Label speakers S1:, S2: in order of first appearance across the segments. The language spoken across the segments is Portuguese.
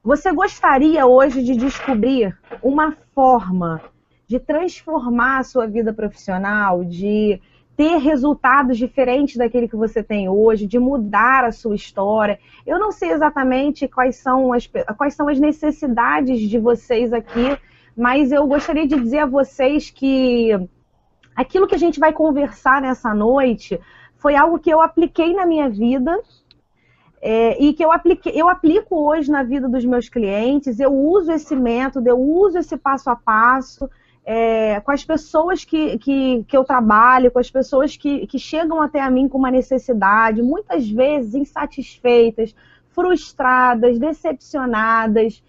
S1: Você gostaria hoje de descobrir uma forma de transformar a sua vida profissional, de ter resultados diferentes daquele que você tem hoje, de mudar a sua história? Eu não sei exatamente quais são as necessidades de vocês aqui, mas eu gostaria de dizer a vocês que aquilo que a gente vai conversar nessa noite foi algo que eu apliquei na minha vida, e que eu aplico hoje na vida dos meus clientes. Eu uso esse método, eu uso esse passo a passo, com as pessoas que eu trabalho, com as pessoas que chegam até a mim com uma necessidade, muitas vezes insatisfeitas, frustradas, decepcionadas,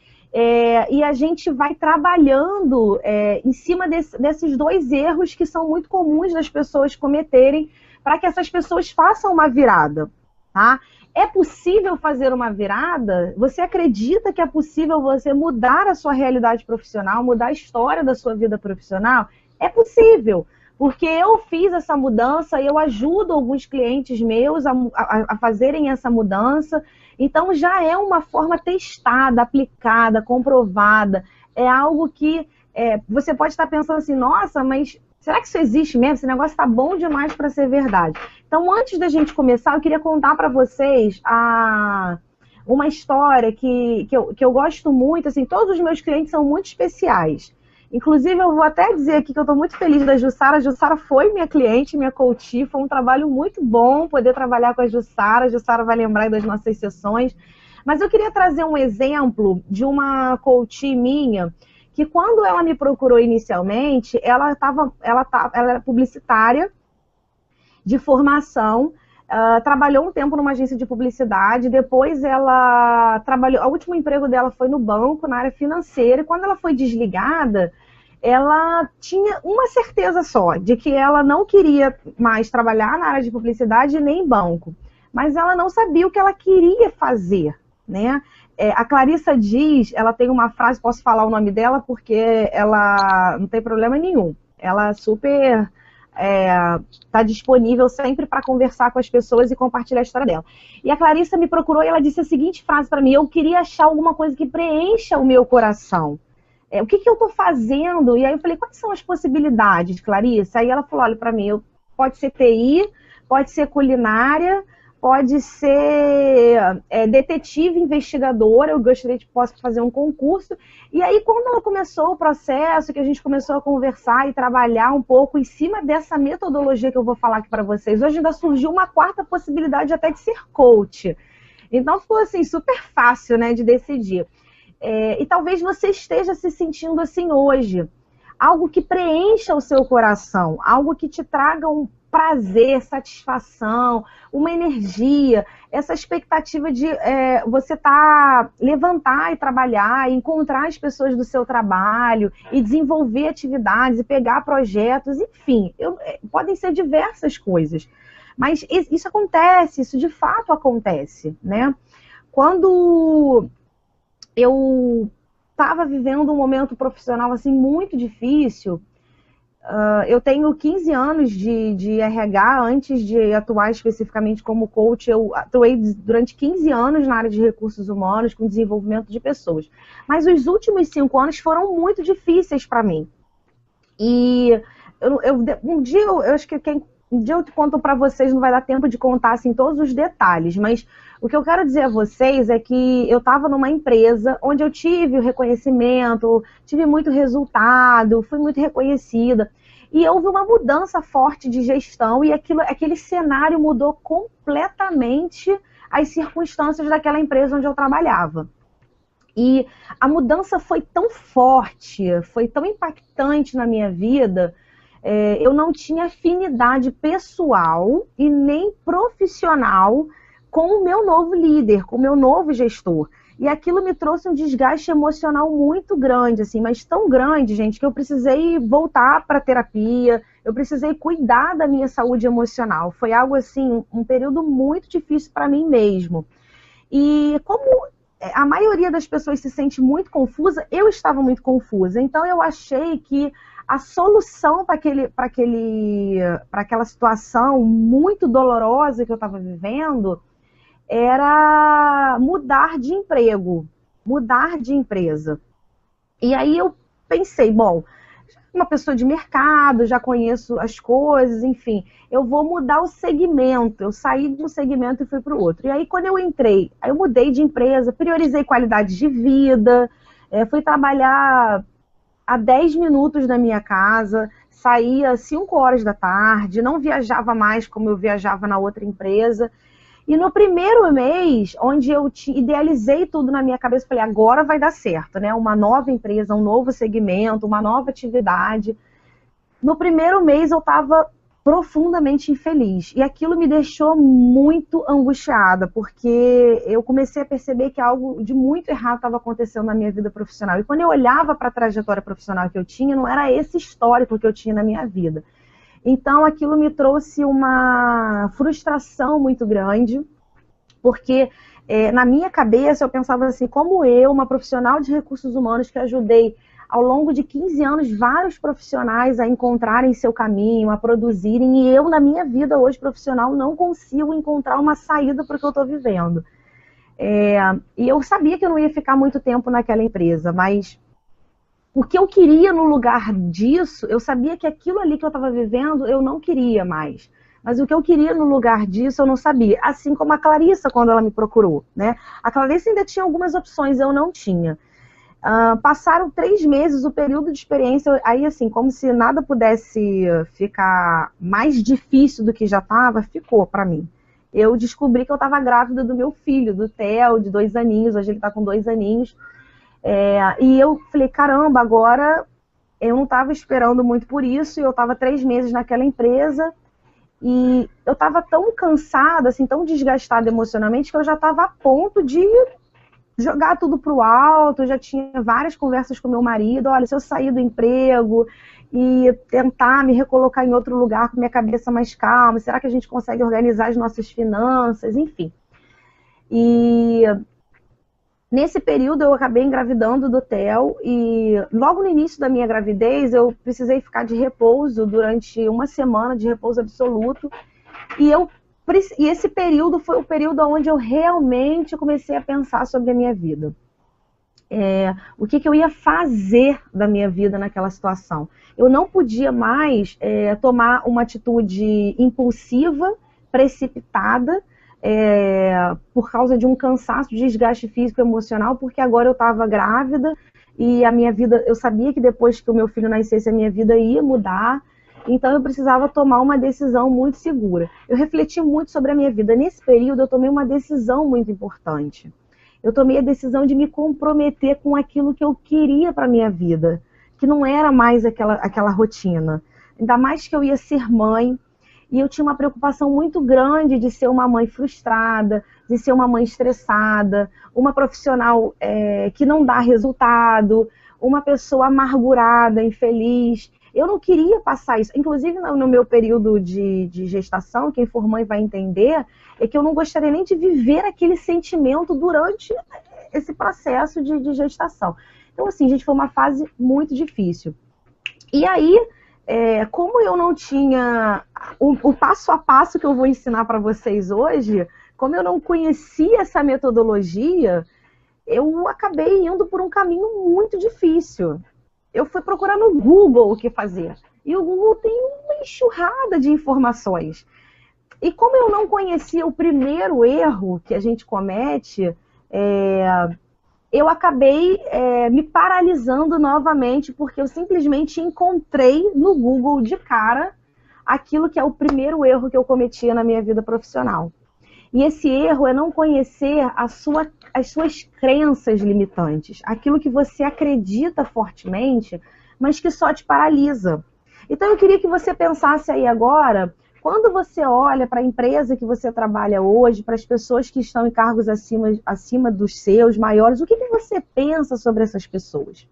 S1: e a gente vai trabalhando em cima desses dois erros que são muito comuns das pessoas cometerem, para que essas pessoas façam uma virada, tá? É possível fazer uma virada? Você acredita que é possível você mudar a sua realidade profissional, mudar a história da sua vida profissional? É possível, porque eu fiz essa mudança e eu ajudo alguns clientes meus a fazerem essa mudança. Então já é uma forma testada, aplicada, comprovada. É algo que você pode estar pensando assim, nossa, mas será que isso existe mesmo? Esse negócio está bom demais para ser verdade. Então, antes da gente começar, eu queria contar para vocês uma história que eu gosto muito. Assim, todos os meus clientes são muito especiais. Inclusive, eu vou até dizer aqui que eu estou muito feliz da Jussara. A Jussara foi minha cliente, minha coach. Foi um trabalho muito bom poder trabalhar com a Jussara. A Jussara vai lembrar das nossas sessões. Mas eu queria trazer um exemplo de uma coach minha, que quando ela me procurou inicialmente, ela era publicitária de formação, trabalhou um tempo numa agência de publicidade, depois ela trabalhou, o último emprego dela foi no banco, na área financeira, e quando ela foi desligada, ela tinha uma certeza só, de que ela não queria mais trabalhar na área de publicidade nem em banco, mas ela não sabia o que ela queria fazer, né? A Clarissa diz, ela tem uma frase, posso falar o nome dela, porque ela não tem problema nenhum. Ela super está disponível sempre para conversar com as pessoas e compartilhar a história dela. E a Clarissa me procurou e ela disse a seguinte frase para mim: eu queria achar alguma coisa que preencha o meu coração. O que eu estou fazendo? E aí eu falei, quais são as possibilidades, Clarissa? Aí ela falou, olha, para mim, pode ser TI, pode ser culinária, pode ser detetive, investigadora, eu gostaria de posso fazer um concurso. E aí, quando ela começou o processo, que a gente começou a conversar e trabalhar um pouco em cima dessa metodologia que eu vou falar aqui para vocês, hoje ainda surgiu uma quarta possibilidade até de ser coach. Então, ficou assim, super fácil, né, de decidir. E talvez você esteja se sentindo assim hoje. Algo que preencha o seu coração, algo que te traga um prazer, satisfação, uma energia, essa expectativa de você levantar e trabalhar, encontrar as pessoas do seu trabalho e desenvolver atividades e pegar projetos, enfim, podem ser diversas coisas. Mas isso acontece, isso de fato acontece, né? Quando eu estava vivendo um momento profissional assim muito difícil, eu tenho 15 anos de RH. Antes de atuar especificamente como coach, eu atuei durante 15 anos na área de recursos humanos, com desenvolvimento de pessoas. Mas os últimos 5 anos foram muito difíceis para mim. E um dia eu acho que um dia eu conto para vocês, não vai dar tempo de contar assim, todos os detalhes, mas o que eu quero dizer a vocês é que eu estava numa empresa onde eu tive o reconhecimento, tive muito resultado, fui muito reconhecida, e houve uma mudança forte de gestão e aquele cenário mudou completamente as circunstâncias daquela empresa onde eu trabalhava. E a mudança foi tão forte, foi tão impactante na minha vida. Eu não tinha afinidade pessoal e nem profissional com o meu novo líder, com o meu novo gestor. E aquilo me trouxe um desgaste emocional muito grande, assim, mas tão grande, gente, que eu precisei voltar para a terapia, eu precisei cuidar da minha saúde emocional. Foi algo, assim, um período muito difícil para mim mesmo. E como a maioria das pessoas se sente muito confusa, eu estava muito confusa. Então eu achei que a solução para aquela situação muito dolorosa que eu estava vivendo era mudar de emprego, mudar de empresa. E aí eu pensei, bom, uma pessoa de mercado, já conheço as coisas, enfim, eu vou mudar o segmento. Eu saí de um segmento e fui para o outro. E aí, quando eu entrei, aí eu mudei de empresa, priorizei qualidade de vida, fui trabalhar a 10 minutos da minha casa, saía às 5 horas da tarde, não viajava mais como eu viajava na outra empresa. E no primeiro mês, onde eu idealizei tudo na minha cabeça, falei, agora vai dar certo, né? Uma nova empresa, um novo segmento, uma nova atividade. No primeiro mês eu estava profundamente infeliz. E aquilo me deixou muito angustiada, porque eu comecei a perceber que algo de muito errado estava acontecendo na minha vida profissional. E quando eu olhava para a trajetória profissional que eu tinha, não era esse histórico que eu tinha na minha vida. Então, aquilo me trouxe uma frustração muito grande, porque na minha cabeça eu pensava assim, como eu, uma profissional de recursos humanos que ajudei ao longo de 15 anos vários profissionais a encontrarem seu caminho, a produzirem, e eu na minha vida hoje profissional não consigo encontrar uma saída para o que eu estou vivendo. E eu sabia que eu não ia ficar muito tempo naquela empresa, mas o que eu queria no lugar disso, eu sabia que aquilo ali que eu estava vivendo, eu não queria mais. Mas o que eu queria no lugar disso, eu não sabia. Assim como a Clarissa, quando ela me procurou, né? A Clarissa ainda tinha algumas opções, eu não tinha. Passaram 3 meses, o período de experiência, aí assim, como se nada pudesse ficar mais difícil do que já estava, ficou para mim. Eu descobri que eu estava grávida do meu filho, do Theo, de 2 aninhos, hoje ele está com 2 aninhos. E eu falei, caramba, agora eu não estava esperando muito por isso, e eu estava 3 meses naquela empresa, e eu estava tão cansada, assim, tão desgastada emocionalmente, que eu já estava a ponto de jogar tudo para o alto. Já tinha várias conversas com meu marido, olha, se eu sair do emprego e tentar me recolocar em outro lugar com minha cabeça mais calma, será que a gente consegue organizar as nossas finanças, enfim. E nesse período eu acabei engravidando do Theo, e logo no início da minha gravidez eu precisei ficar de repouso durante 1 semana, de repouso absoluto, e esse período foi o período onde eu realmente comecei a pensar sobre a minha vida. O que eu ia fazer da minha vida naquela situação. Eu não podia mais tomar uma atitude impulsiva, precipitada, por causa de um cansaço, desgaste físico e emocional, porque agora eu estava grávida e a minha vida, eu sabia que depois que o meu filho nascesse a minha vida ia mudar, então eu precisava tomar uma decisão muito segura. Eu refleti muito sobre a minha vida. Nesse período eu tomei uma decisão muito importante. Eu tomei a decisão de me comprometer com aquilo que eu queria para a minha vida, que não era mais aquela rotina. Ainda mais que eu ia ser mãe. E eu tinha uma preocupação muito grande de ser uma mãe frustrada, de ser uma mãe estressada, uma profissional que não dá resultado, uma pessoa amargurada, infeliz. Eu não queria passar isso. Inclusive, no meu período de gestação, quem for mãe vai entender, é que eu não gostaria nem de viver aquele sentimento durante esse processo de gestação. Então, assim, gente, foi uma fase muito difícil. E aí, como eu não tinha o passo a passo que eu vou ensinar para vocês hoje, como eu não conhecia essa metodologia, eu acabei indo por um caminho muito difícil. Eu fui procurar no Google o que fazer. E o Google tem uma enxurrada de informações. E como eu não conhecia o primeiro erro que a gente comete, eu acabei me paralisando novamente, porque eu simplesmente encontrei no Google de cara aquilo que é o primeiro erro que eu cometia na minha vida profissional. E esse erro é não conhecer as suas crenças limitantes, aquilo que você acredita fortemente, mas que só te paralisa. Então eu queria que você pensasse aí agora, quando você olha para a empresa que você trabalha hoje, para as pessoas que estão em cargos acima dos seus, maiores, o que você pensa sobre essas pessoas?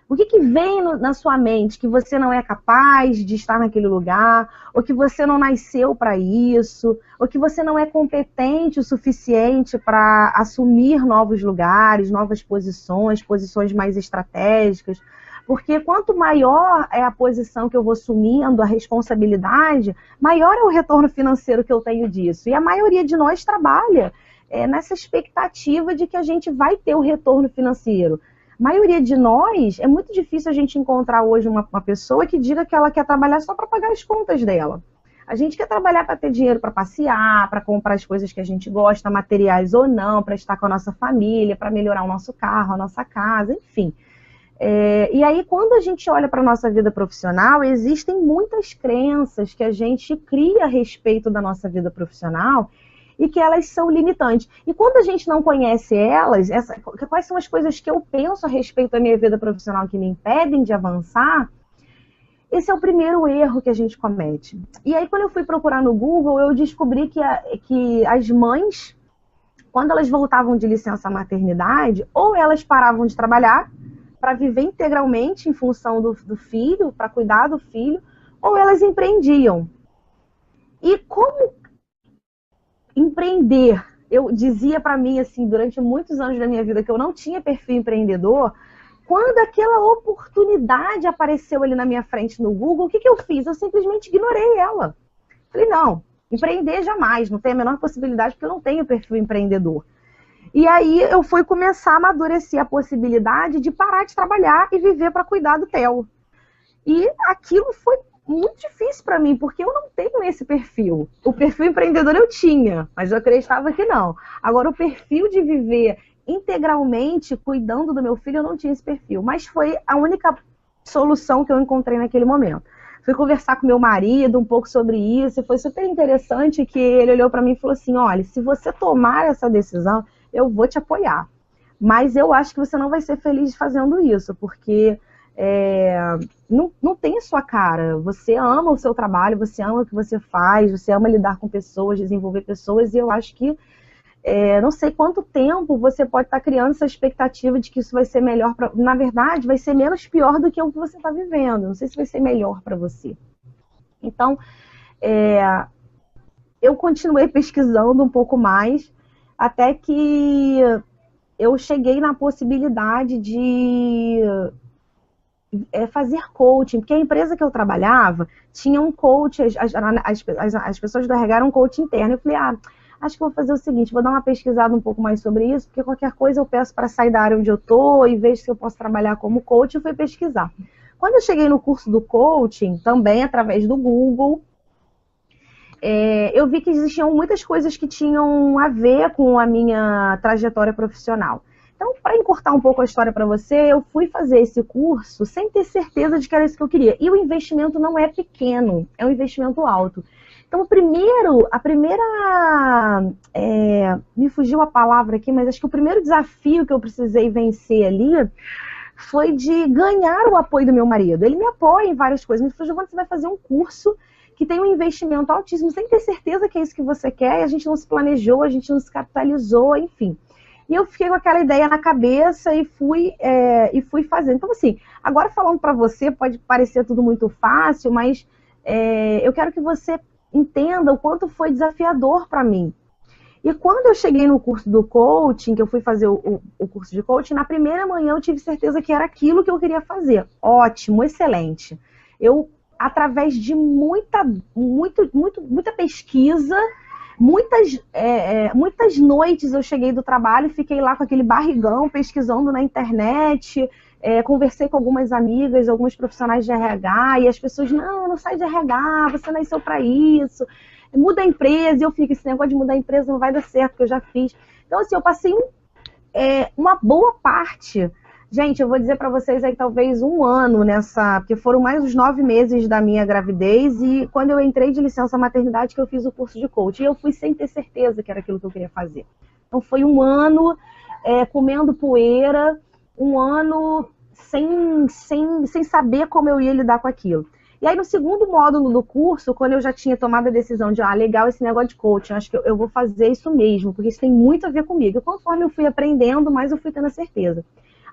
S1: O que vem na sua mente que você não é capaz de estar naquele lugar, ou que você não nasceu para isso, ou que você não é competente o suficiente para assumir novos lugares, novas posições mais estratégicas, Porque quanto maior é a posição que eu vou assumindo, a responsabilidade, maior é o retorno financeiro que eu tenho disso. E a maioria de nós trabalha nessa expectativa de que a gente vai ter o retorno financeiro. A maioria de nós, é muito difícil a gente encontrar hoje uma pessoa que diga que ela quer trabalhar só para pagar as contas dela. A gente quer trabalhar para ter dinheiro para passear, para comprar as coisas que a gente gosta, materiais ou não, para estar com a nossa família, para melhorar o nosso carro, a nossa casa, enfim. E aí, quando a gente olha para a nossa vida profissional, existem muitas crenças que a gente cria a respeito da nossa vida profissional e que elas são limitantes. E quando a gente não conhece elas, quais são as coisas que eu penso a respeito da minha vida profissional que me impedem de avançar, esse é o primeiro erro que a gente comete. E aí, quando eu fui procurar no Google, eu descobri que as mães, quando elas voltavam de licença maternidade, ou elas paravam de trabalhar para viver integralmente em função do filho, para cuidar do filho, ou elas empreendiam. E como empreender? Eu dizia para mim, assim, durante muitos anos da minha vida, que eu não tinha perfil empreendedor. Quando aquela oportunidade apareceu ali na minha frente no Google, o que eu fiz? Eu simplesmente ignorei ela. Falei, não, empreender jamais, não tem a menor possibilidade, porque eu não tenho perfil empreendedor. E aí eu fui começar a amadurecer a possibilidade de parar de trabalhar e viver para cuidar do Theo. E aquilo foi muito difícil para mim, porque eu não tenho esse perfil. O perfil empreendedor eu tinha, mas eu acreditava que não. Agora, o perfil de viver integralmente cuidando do meu filho, eu não tinha esse perfil. Mas foi a única solução que eu encontrei naquele momento. Fui conversar com meu marido um pouco sobre isso, e foi super interessante que ele olhou para mim e falou assim, olha, se você tomar essa decisão, eu vou te apoiar. Mas eu acho que você não vai ser feliz fazendo isso, porque não tem a sua cara. Você ama o seu trabalho, você ama o que você faz, você ama lidar com pessoas, desenvolver pessoas, e eu acho que não sei quanto tempo você pode estar criando essa expectativa de que isso vai ser melhor. Na verdade, vai ser menos pior do que o que você está vivendo. Não sei se vai ser melhor para você. Então, eu continuei pesquisando um pouco mais, até que eu cheguei na possibilidade de fazer coaching, porque a empresa que eu trabalhava tinha um coach, as pessoas do RH eram um coach interno. Eu falei, acho que vou fazer o seguinte, vou dar uma pesquisada um pouco mais sobre isso, porque qualquer coisa eu peço para sair da área onde eu estou e vejo se eu posso trabalhar como coach, e fui pesquisar. Quando eu cheguei no curso do coaching, também através do Google, eu vi que existiam muitas coisas que tinham a ver com a minha trajetória profissional. Então, para encurtar um pouco a história para você, eu fui fazer esse curso sem ter certeza de que era isso que eu queria. E o investimento não é pequeno, é um investimento alto. Então, me fugiu a palavra aqui, mas acho que o primeiro desafio que eu precisei vencer ali foi de ganhar o apoio do meu marido. Ele me apoia em várias coisas, mas falou, Giovana, você vai fazer um curso que tem um investimento altíssimo, sem ter certeza que é isso que você quer, e a gente não se planejou, a gente não se capitalizou, enfim. E eu fiquei com aquela ideia na cabeça e fui fazendo. Então, assim, agora falando para você, pode parecer tudo muito fácil, mas eu quero que você entenda o quanto foi desafiador para mim. E quando eu cheguei no curso do coaching, que eu fui fazer o curso de coaching, na primeira manhã eu tive certeza que era aquilo que eu queria fazer. Ótimo, excelente. Eu, através de muita pesquisa, muitas noites eu cheguei do trabalho e fiquei lá com aquele barrigão, pesquisando na internet, conversei com algumas amigas, alguns profissionais de RH, e as pessoas, não sai de RH, você nasceu para isso, muda a empresa, e eu fico, esse negócio de mudar a empresa não vai dar certo, que eu já fiz. Então, assim, eu passei uma boa parte. Gente, eu vou dizer para vocês aí talvez um ano porque foram mais uns 9 meses da minha gravidez, e quando eu entrei de licença maternidade que eu fiz o curso de coaching, e eu fui sem ter certeza que era aquilo que eu queria fazer. Então foi um ano comendo poeira, um ano sem saber como eu ia lidar com aquilo. E aí no segundo módulo do curso, quando eu já tinha tomado a decisão de, legal esse negócio de coaching, acho que eu vou fazer isso mesmo, porque isso tem muito a ver comigo. E conforme eu fui aprendendo, mais eu fui tendo a certeza.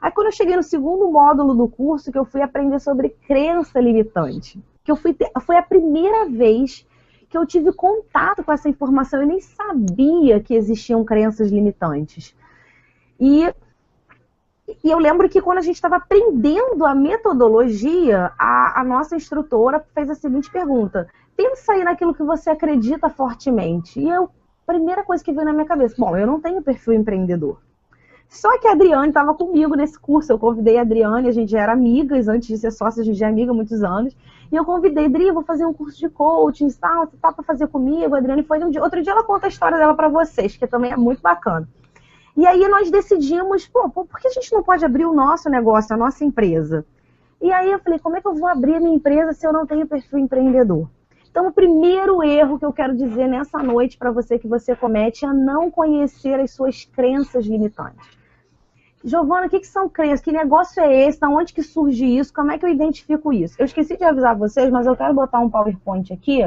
S1: Aí quando eu cheguei no segundo módulo do curso, que eu fui aprender sobre crença limitante, foi a primeira vez que eu tive contato com essa informação, eu nem sabia que existiam crenças limitantes. E E eu lembro que quando a gente estava aprendendo a metodologia, a nossa instrutora fez a seguinte pergunta: pensa aí naquilo que você acredita fortemente. E a primeira coisa que veio na minha cabeça, bom, eu não tenho perfil empreendedor. Só que a Adriane estava comigo nesse curso, eu convidei a Adriane, a gente já era amigas, antes de ser sócia, a gente já é amiga há muitos anos, e eu convidei, Adri, vou fazer um curso de coaching, tal, você tá para fazer comigo? A Adriane foi outro dia ela conta a história dela para vocês, que também é muito bacana. E aí nós decidimos, por que a gente não pode abrir o nosso negócio, a nossa empresa? E aí eu falei, como é que eu vou abrir a minha empresa se eu não tenho perfil empreendedor? Então, o primeiro erro que eu quero dizer nessa noite para você que você comete é não conhecer as suas crenças limitantes. Giovana, o que são crenças? Que negócio é esse? Da onde que surge isso? Como é que eu identifico isso? Eu esqueci de avisar vocês, mas eu quero botar um PowerPoint aqui.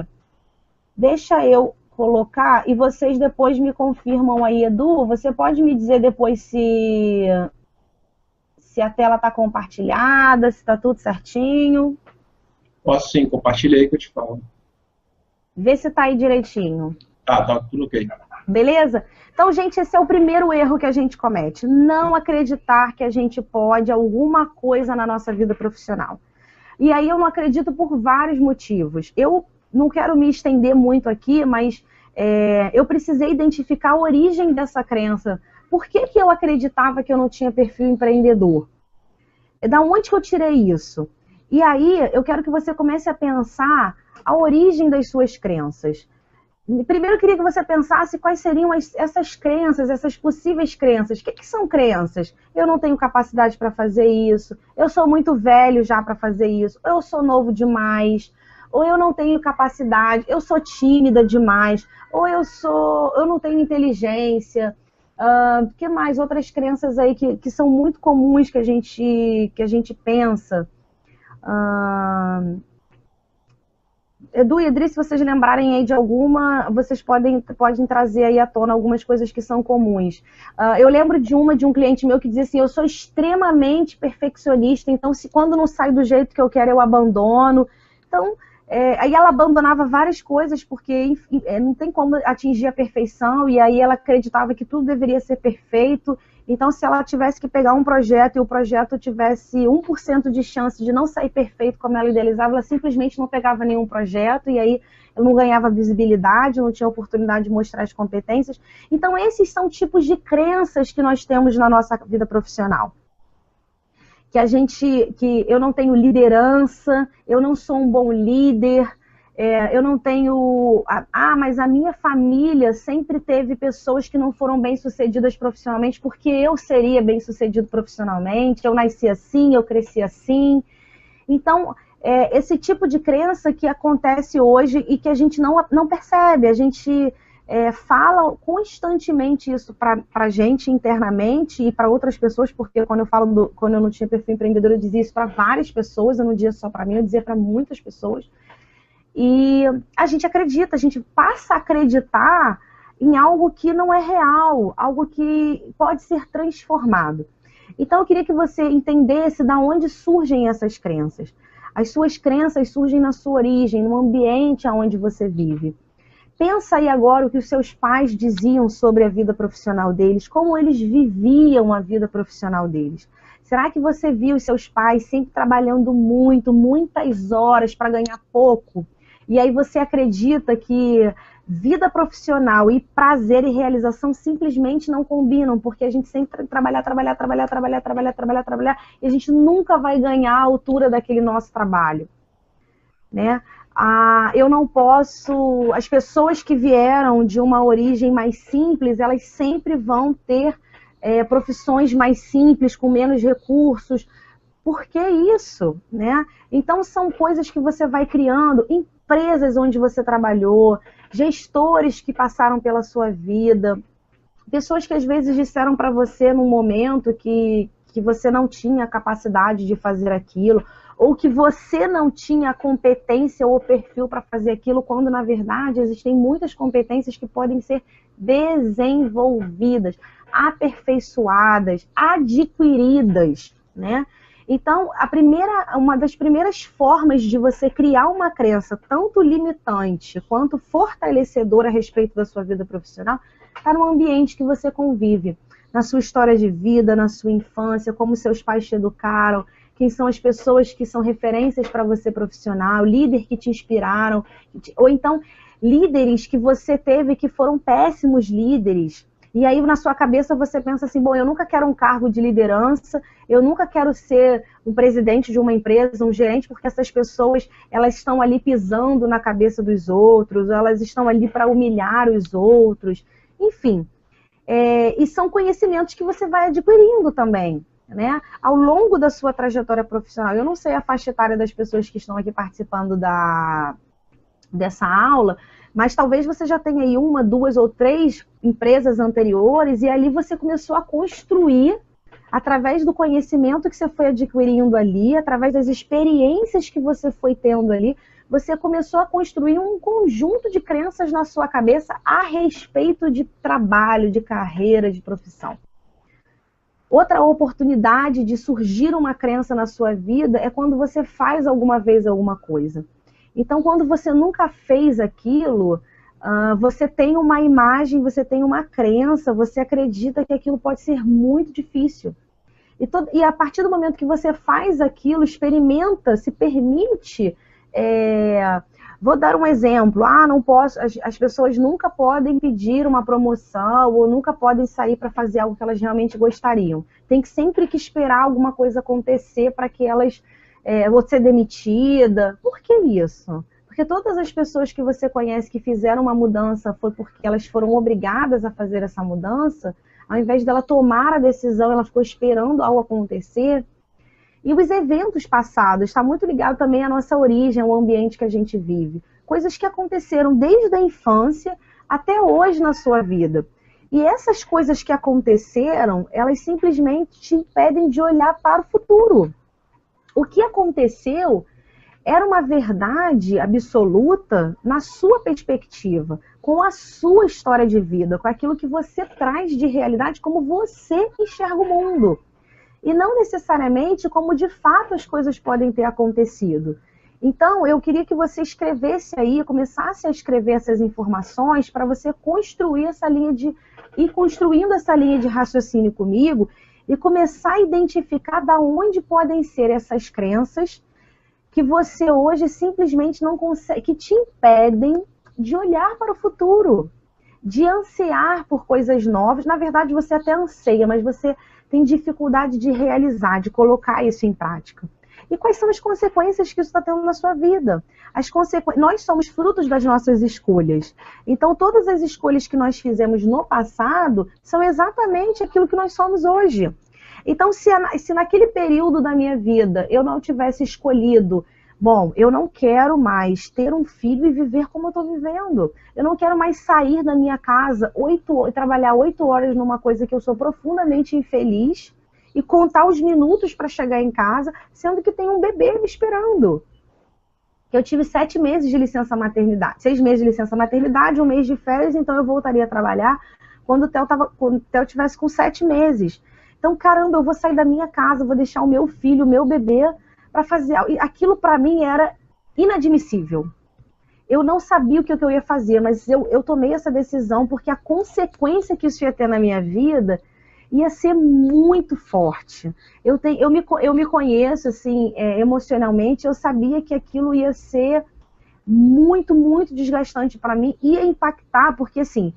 S1: Deixa eu colocar e vocês depois me confirmam aí, Edu. Você pode me dizer depois se a tela está compartilhada, se está tudo certinho?
S2: Posso sim, compartilha aí que eu te falo.
S1: Vê se está aí direitinho.
S2: Tá tudo ok.
S1: Beleza? Então, gente, esse é o primeiro erro que a gente comete. Não acreditar que a gente pode alguma coisa na nossa vida profissional. E aí eu não acredito por vários motivos. Eu não quero me estender muito aqui, mas eu precisei identificar a origem dessa crença. Por que eu acreditava que eu não tinha perfil empreendedor? Da onde que eu tirei isso? E aí eu quero que você comece a pensar a origem das suas crenças. Primeiro eu queria que você pensasse quais seriam essas crenças, essas possíveis crenças. O que são crenças? Eu não tenho capacidade para fazer isso, eu sou muito velho já para fazer isso, eu sou novo demais, ou eu não tenho capacidade, eu sou tímida demais, ou eu não tenho inteligência. Que mais? Outras crenças aí que são muito comuns que a gente pensa. Edu e Adri, se vocês lembrarem aí de alguma, vocês podem trazer aí à tona algumas coisas que são comuns. Eu lembro de um cliente meu que dizia assim, eu sou extremamente perfeccionista, então quando não sai do jeito que eu quero, eu abandono. Então, aí ela abandonava várias coisas, porque enfim, não tem como atingir a perfeição, e aí ela acreditava que tudo deveria ser perfeito. Então, se ela tivesse que pegar um projeto e o projeto tivesse 1% de chance de não sair perfeito como ela idealizava, ela simplesmente não pegava nenhum projeto e aí eu não ganhava visibilidade, não tinha oportunidade de mostrar as competências. Então, esses são tipos de crenças que nós temos na nossa vida profissional. Que eu não tenho liderança, eu não sou um bom líder, eu não tenho... mas a minha família sempre teve pessoas que não foram bem-sucedidas profissionalmente porque eu seria bem-sucedido profissionalmente, eu nasci assim, eu cresci assim. Então, esse tipo de crença que acontece hoje e que a gente não percebe, a gente fala constantemente isso para a gente internamente e para outras pessoas, porque quando eu não tinha perfil empreendedor, eu dizia isso para várias pessoas, eu não dizia só para mim, eu dizia para muitas pessoas. E a gente acredita, a gente passa a acreditar em algo que não é real, algo que pode ser transformado. Então eu queria que você entendesse de onde surgem essas crenças. As suas crenças surgem na sua origem, no ambiente onde você vive. Pensa aí agora o que os seus pais diziam sobre a vida profissional deles, como eles viviam a vida profissional deles. Será que você viu os seus pais sempre trabalhando muito, muitas horas para ganhar pouco? E aí você acredita que vida profissional e prazer e realização simplesmente não combinam, porque a gente sempre trabalhar, e a gente nunca vai ganhar a altura daquele nosso trabalho, né? Eu não posso... As pessoas que vieram de uma origem mais simples, elas sempre vão ter profissões mais simples, com menos recursos. Por que isso, né? Então são coisas que você vai criando, empresas onde você trabalhou, gestores que passaram pela sua vida, pessoas que às vezes disseram para você num momento que você não tinha capacidade de fazer aquilo, ou que você não tinha a competência ou o perfil para fazer aquilo, quando na verdade existem muitas competências que podem ser desenvolvidas, aperfeiçoadas, adquiridas, né? Então, uma das primeiras formas de você criar uma crença tanto limitante quanto fortalecedora a respeito da sua vida profissional está no ambiente que você convive. na sua história de vida, na sua infância, como seus pais te educaram, quem são as pessoas que são referências para você profissional, líder que te inspiraram, ou então líderes que você teve que foram péssimos líderes. E aí na sua cabeça você pensa assim, bom, eu nunca quero um cargo de liderança, eu nunca quero ser um presidente de uma empresa, um gerente, porque essas pessoas, elas estão ali pisando na cabeça dos outros, elas estão ali para humilhar os outros, enfim. E são conhecimentos que você vai adquirindo também, né? Ao longo da sua trajetória profissional. Eu não sei a faixa etária das pessoas que estão aqui participando dessa aula, mas talvez você já tenha aí 1, 2 ou 3 empresas anteriores e ali você começou a construir, através do conhecimento que você foi adquirindo ali, através das experiências que você foi tendo ali, você começou a construir um conjunto de crenças na sua cabeça a respeito de trabalho, de carreira, de profissão. Outra oportunidade de surgir uma crença na sua vida é quando você faz alguma vez alguma coisa. Então, quando você nunca fez aquilo, você tem uma imagem, você tem uma crença, você acredita que aquilo pode ser muito difícil. E a partir do momento que você faz aquilo, experimenta, se permite... Vou dar um exemplo. Não posso, as pessoas nunca podem pedir uma promoção ou nunca podem sair para fazer algo que elas realmente gostariam. Tem que sempre que esperar alguma coisa acontecer para que elas vão ser demitida. Por que isso? Porque todas as pessoas que você conhece que fizeram uma mudança foi porque elas foram obrigadas a fazer essa mudança. Ao invés dela tomar a decisão, ela ficou esperando algo acontecer. E os eventos passados, está muito ligado também à nossa origem, ao ambiente que a gente vive. Coisas que aconteceram desde a infância até hoje na sua vida. E essas coisas que aconteceram, elas simplesmente te impedem de olhar para o futuro. O que aconteceu era uma verdade absoluta na sua perspectiva, com a sua história de vida, com aquilo que você traz de realidade, como você enxerga o mundo. E não necessariamente como de fato as coisas podem ter acontecido. Então, eu queria que você escrevesse aí, começasse a escrever essas informações para você construir essa linha ir construindo essa linha de raciocínio comigo e começar a identificar de onde podem ser essas crenças que você hoje simplesmente não consegue, que te impedem de olhar para o futuro, de ansiar por coisas novas. Na verdade, você até anseia, mas você tem dificuldade de realizar, de colocar isso em prática. E quais são as consequências que isso está tendo na sua vida? Nós somos frutos das nossas escolhas. Então, todas as escolhas que nós fizemos no passado são exatamente aquilo que nós somos hoje. Então, se naquele período da minha vida eu não tivesse escolhido, bom, eu não quero mais ter um filho e viver como eu estou vivendo. Eu não quero mais sair da minha casa e trabalhar 8 horas numa coisa que eu sou profundamente infeliz e contar os minutos para chegar em casa, sendo que tem um bebê me esperando. Eu tive 7 meses de licença maternidade, 6 meses de licença maternidade, 1 mês de férias, então eu voltaria a trabalhar quando o Theo tivesse com 7 meses. Então, caramba, eu vou sair da minha casa, vou deixar o meu filho, o meu bebê, para fazer algo. E aquilo para mim era inadmissível. Eu não sabia o que eu ia fazer, mas eu tomei essa decisão porque a consequência que isso ia ter na minha vida ia ser muito forte. Eu me conheço assim, emocionalmente, eu sabia que aquilo ia ser muito, muito desgastante para mim, ia impactar, porque assim,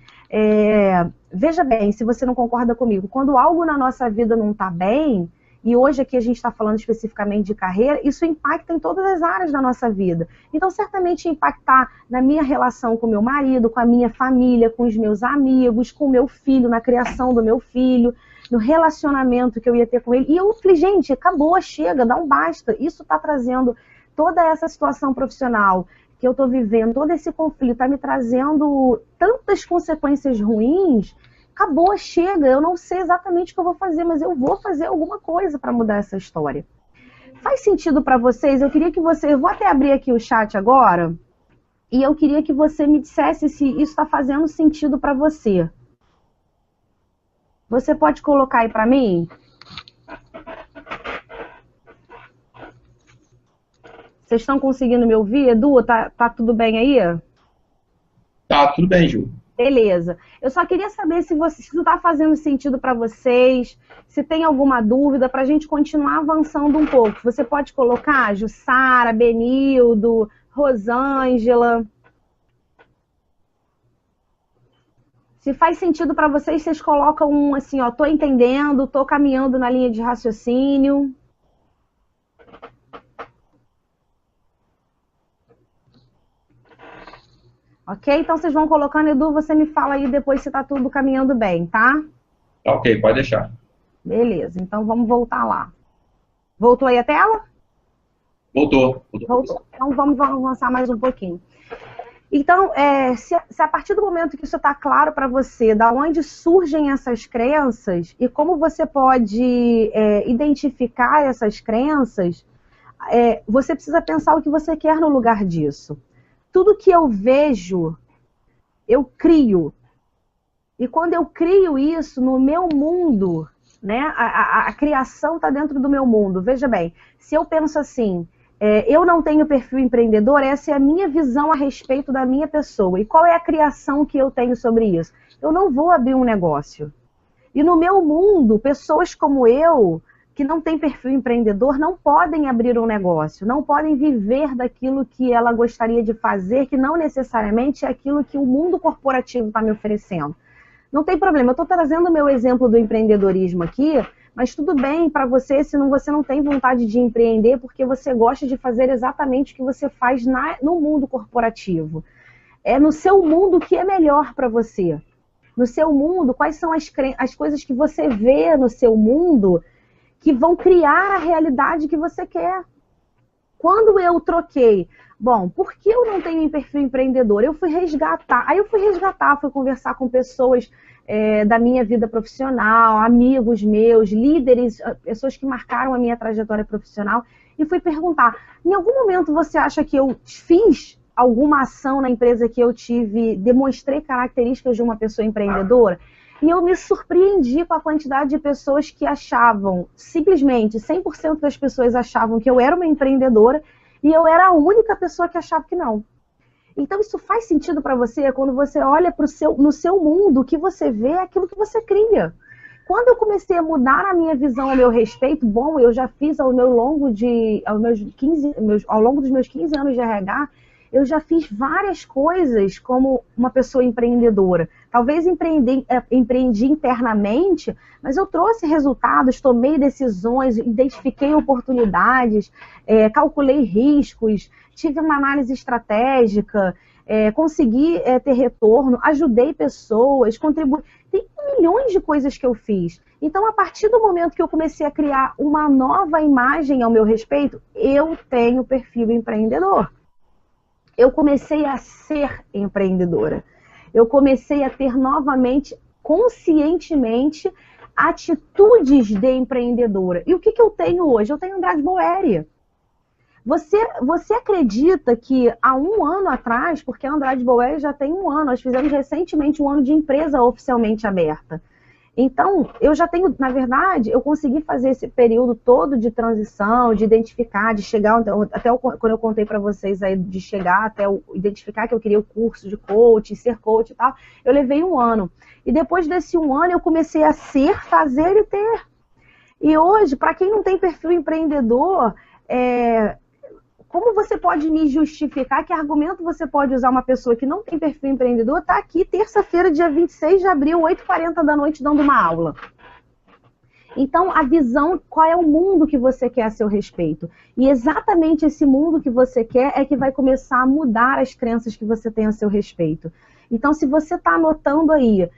S1: veja bem, se você não concorda comigo, quando algo na nossa vida não está bem, e hoje aqui a gente está falando especificamente de carreira, isso impacta em todas as áreas da nossa vida. Então, certamente impactar na minha relação com meu marido, com a minha família, com os meus amigos, com o meu filho, na criação do meu filho, no relacionamento que eu ia ter com ele. E eu falei, gente, acabou, chega, dá um basta. Isso está trazendo toda essa situação profissional que eu estou vivendo, todo esse conflito, está me trazendo tantas consequências ruins. Acabou, chega, eu não sei exatamente o que eu vou fazer, mas eu vou fazer alguma coisa para mudar essa história. Faz sentido para vocês? Eu queria que você... Eu vou até abrir aqui o chat agora, e eu queria que você me dissesse se isso está fazendo sentido para você. Você pode colocar aí para mim? Vocês estão conseguindo me ouvir? Edu, tá tudo bem aí?
S2: Tá, tudo bem, Ju.
S1: Beleza. Eu só queria saber se isso está fazendo sentido para vocês, se tem alguma dúvida, para a gente continuar avançando um pouco. Você pode colocar Jussara, Benildo, Rosângela. Se faz sentido para vocês, vocês colocam um assim, ó, tô entendendo, tô caminhando na linha de raciocínio. Ok? Então vocês vão colocando, Edu, você me fala aí depois se tá tudo caminhando bem, tá?
S2: Ok, pode deixar.
S1: Beleza, então vamos voltar lá. Voltou aí a tela?
S2: Voltou.
S1: Então vamos avançar mais um pouquinho. Então, se a partir do momento que isso está claro para você, da onde surgem essas crenças e como você pode identificar essas crenças, você precisa pensar o que você quer no lugar disso. Tudo que eu vejo, eu crio. E quando eu crio isso no meu mundo, né, a criação está dentro do meu mundo. Veja bem, se eu penso assim, eu não tenho perfil empreendedor, essa é a minha visão a respeito da minha pessoa. E qual é a criação que eu tenho sobre isso? Eu não vou abrir um negócio. E no meu mundo, pessoas como eu, que não têm perfil empreendedor, não podem abrir um negócio, não podem viver daquilo que ela gostaria de fazer, que não necessariamente é aquilo que o mundo corporativo está me oferecendo. Não tem problema, eu estou trazendo o meu exemplo do empreendedorismo aqui, mas tudo bem para você se você não tem vontade de empreender porque você gosta de fazer exatamente o que você faz no mundo corporativo. É no seu mundo o que é melhor para você. No seu mundo, quais são as coisas que você vê no seu mundo que vão criar a realidade que você quer. Quando eu troquei, bom, por que eu não tenho perfil empreendedor? Eu fui resgatar, fui conversar com pessoas da minha vida profissional, amigos meus, líderes, pessoas que marcaram a minha trajetória profissional, e fui perguntar, em algum momento você acha que eu fiz alguma ação na empresa que eu demonstrei características de uma pessoa empreendedora? E eu me surpreendi com a quantidade de pessoas que achavam, simplesmente 100% das pessoas achavam que eu era uma empreendedora e eu era a única pessoa que achava que não. Então isso faz sentido para você quando você olha no seu mundo, o que você vê é aquilo que você cria. Quando eu comecei a mudar a minha visão a meu respeito, bom, eu já fiz ao longo dos meus 15 anos de RH, eu já fiz várias coisas como uma pessoa empreendedora. Talvez empreendi internamente, mas eu trouxe resultados, tomei decisões, identifiquei oportunidades, calculei riscos, tive uma análise estratégica, consegui ter retorno, ajudei pessoas, contribuí. Tem milhões de coisas que eu fiz. Então, a partir do momento que eu comecei a criar uma nova imagem ao meu respeito, eu tenho perfil empreendedor. Eu comecei a ser empreendedora. Eu comecei a ter novamente, conscientemente, atitudes de empreendedora. E o que eu tenho hoje? Eu tenho Andrade Boeri. Você acredita que há um ano atrás, porque a Andrade Boeri já tem um ano, nós fizemos recentemente um ano de empresa oficialmente aberta. Então, eu já tenho, na verdade, eu consegui fazer esse período todo de transição, de identificar, de chegar, até quando eu contei para vocês aí, de chegar até identificar que eu queria o curso de coaching, ser coach e tal, eu levei um ano. E depois desse um ano, eu comecei a ser, fazer e ter. E hoje, para quem não tem perfil empreendedor, como você pode me justificar, que argumento você pode usar uma pessoa que não tem perfil empreendedor, tá aqui terça-feira, dia 26 de abril, 8h40 da noite, dando uma aula. Então, a visão, qual é o mundo que você quer a seu respeito? E exatamente esse mundo que você quer é que vai começar a mudar as crenças que você tem a seu respeito. Então, se você está anotando aí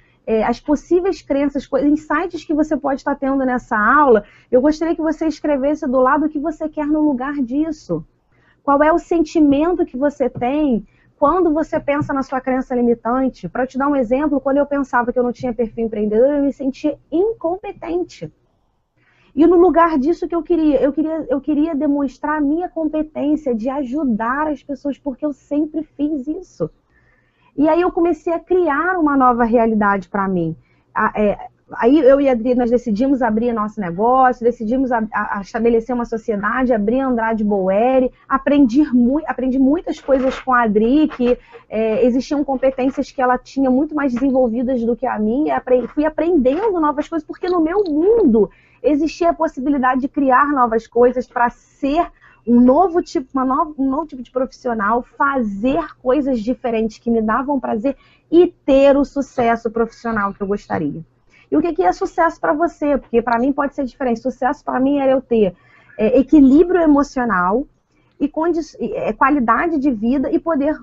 S1: as possíveis crenças, insights que você pode estar tendo nessa aula, eu gostaria que você escrevesse do lado o que você quer no lugar disso. Qual é o sentimento que você tem quando você pensa na sua crença limitante? Para te dar um exemplo, quando eu pensava que eu não tinha perfil empreendedor, eu me sentia incompetente. E no lugar disso que eu queria demonstrar a minha competência de ajudar as pessoas, porque eu sempre fiz isso. E aí eu comecei a criar uma nova realidade para mim. Aí eu e a Adri, nós decidimos abrir nosso negócio, decidimos a estabelecer uma sociedade, abrir a Andrade Boeri, aprendi muitas coisas com a Adri, que existiam competências que ela tinha muito mais desenvolvidas do que a minha, fui aprendendo novas coisas, porque no meu mundo existia a possibilidade de criar novas coisas para ser um novo tipo de profissional, fazer coisas diferentes que me davam prazer e ter o sucesso profissional que eu gostaria. E o que é sucesso para você? Porque para mim pode ser diferente. Sucesso para mim era eu ter equilíbrio emocional e qualidade de vida e poder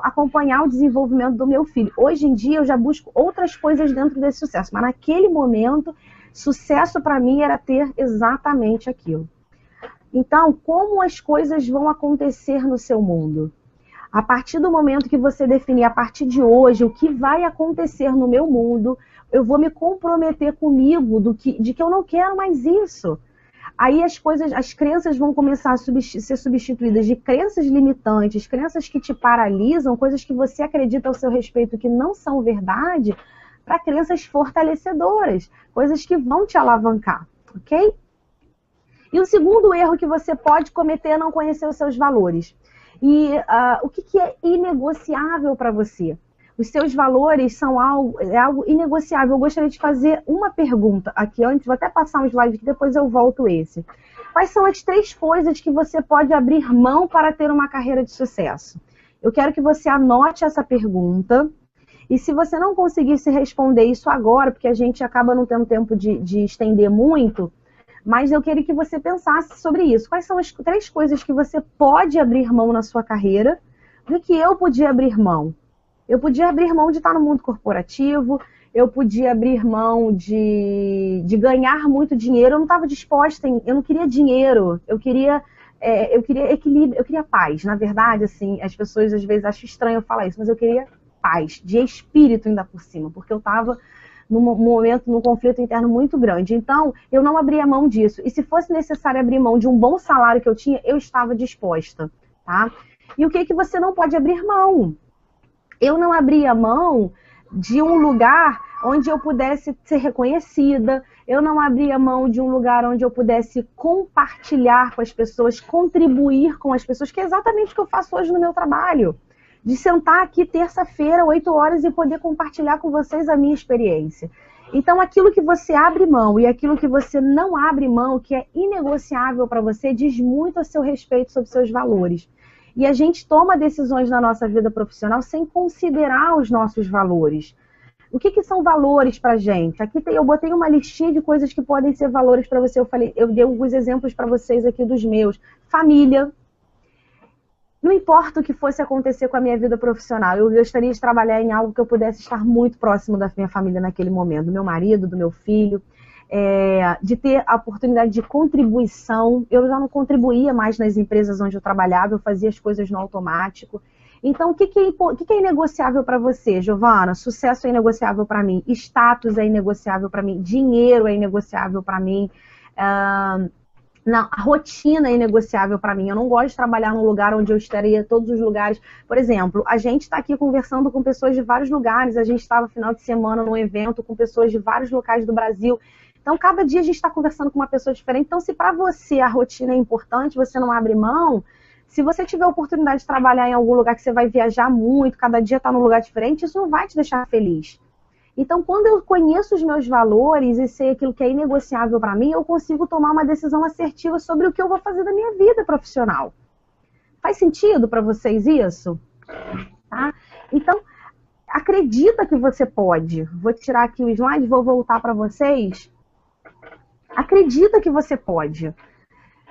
S1: acompanhar o desenvolvimento do meu filho. Hoje em dia eu já busco outras coisas dentro desse sucesso, mas naquele momento, sucesso para mim era ter exatamente aquilo. Então, como as coisas vão acontecer no seu mundo? A partir do momento que você definir, a partir de hoje, o que vai acontecer no meu mundo, eu vou me comprometer comigo de que eu não quero mais isso. Aí as crenças vão começar a ser substituídas de crenças limitantes, crenças que te paralisam, coisas que você acredita ao seu respeito que não são verdade, para crenças fortalecedoras, coisas que vão te alavancar, ok? E o segundo erro que você pode cometer é não conhecer os seus valores. E o que é inegociável para você? Os seus valores são algo inegociável. Eu gostaria de fazer uma pergunta aqui antes, vou até passar um slide aqui, depois eu volto esse. Quais são as 3 coisas que você pode abrir mão para ter uma carreira de sucesso? Eu quero que você anote essa pergunta. E se você não conseguir se responder isso agora, porque a gente acaba não tendo tempo de estender muito, mas eu queria que você pensasse sobre isso. Quais são as 3 coisas que você pode abrir mão na sua carreira do que eu podia abrir mão? Eu podia abrir mão de estar no mundo corporativo, eu podia abrir mão de ganhar muito dinheiro, eu não estava disposta, eu não queria dinheiro, eu queria equilíbrio, eu queria paz. Na verdade, assim, as pessoas às vezes acham estranho eu falar isso, mas eu queria paz, de espírito ainda por cima, porque eu estava num conflito interno muito grande. Então, eu não abria mão disso. E se fosse necessário abrir mão de um bom salário que eu tinha, eu estava disposta, tá? E o que você não pode abrir mão? Eu não abria mão de um lugar onde eu pudesse ser reconhecida, eu não abria mão de um lugar onde eu pudesse compartilhar com as pessoas, contribuir com as pessoas, que é exatamente o que eu faço hoje no meu trabalho. De sentar aqui terça-feira, 8 horas, e poder compartilhar com vocês a minha experiência. Então, aquilo que você abre mão e aquilo que você não abre mão, que é inegociável para você, diz muito a seu respeito sobre seus valores. E a gente toma decisões na nossa vida profissional sem considerar os nossos valores. O que são valores para a gente? Aqui eu botei uma listinha de coisas que podem ser valores para você. Eu dei alguns exemplos para vocês aqui dos meus. Família. Não importa o que fosse acontecer com a minha vida profissional, eu gostaria de trabalhar em algo que eu pudesse estar muito próximo da minha família naquele momento, do meu marido, do meu filho, de ter a oportunidade de contribuição. Eu já não contribuía mais nas empresas onde eu trabalhava, eu fazia as coisas no automático. Então, o que é inegociável para você, Giovana? Sucesso é inegociável para mim, status é inegociável para mim, dinheiro é inegociável para mim, não, a rotina é inegociável para mim. Eu não gosto de trabalhar num lugar onde eu estaria todos os lugares. Por exemplo, a gente está aqui conversando com pessoas de vários lugares. A gente estava final de semana num evento com pessoas de vários locais do Brasil. Então, cada dia a gente está conversando com uma pessoa diferente. Então, se para você a rotina é importante, você não abre mão, se você tiver a oportunidade de trabalhar em algum lugar que você vai viajar muito, cada dia está num lugar diferente, isso não vai te deixar feliz. Então, quando eu conheço os meus valores e sei aquilo que é inegociável para mim, eu consigo tomar uma decisão assertiva sobre o que eu vou fazer da minha vida profissional. Faz sentido para vocês isso? Tá? Então, acredita que você pode. Vou tirar aqui o slide, vou voltar para vocês. Acredita que você pode.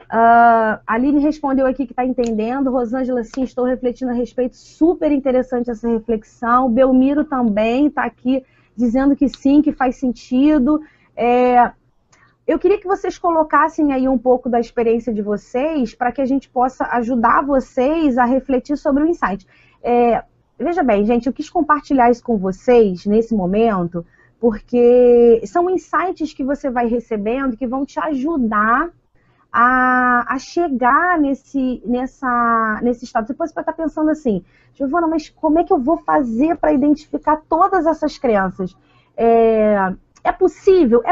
S1: A Aline respondeu aqui que está entendendo. Rosângela, sim, estou refletindo a respeito. Super interessante essa reflexão. Belmiro também está aqui dizendo que sim, que faz sentido. Eu queria que vocês colocassem aí um pouco da experiência de vocês para que a gente possa ajudar vocês a refletir sobre o insight. Veja bem, gente, eu quis compartilhar isso com vocês nesse momento, porque são insights que você vai recebendo que vão te ajudar a chegar nesse estado. Depois você vai estar pensando assim, Giovana, mas como é que eu vou fazer para identificar todas essas crenças? É possível,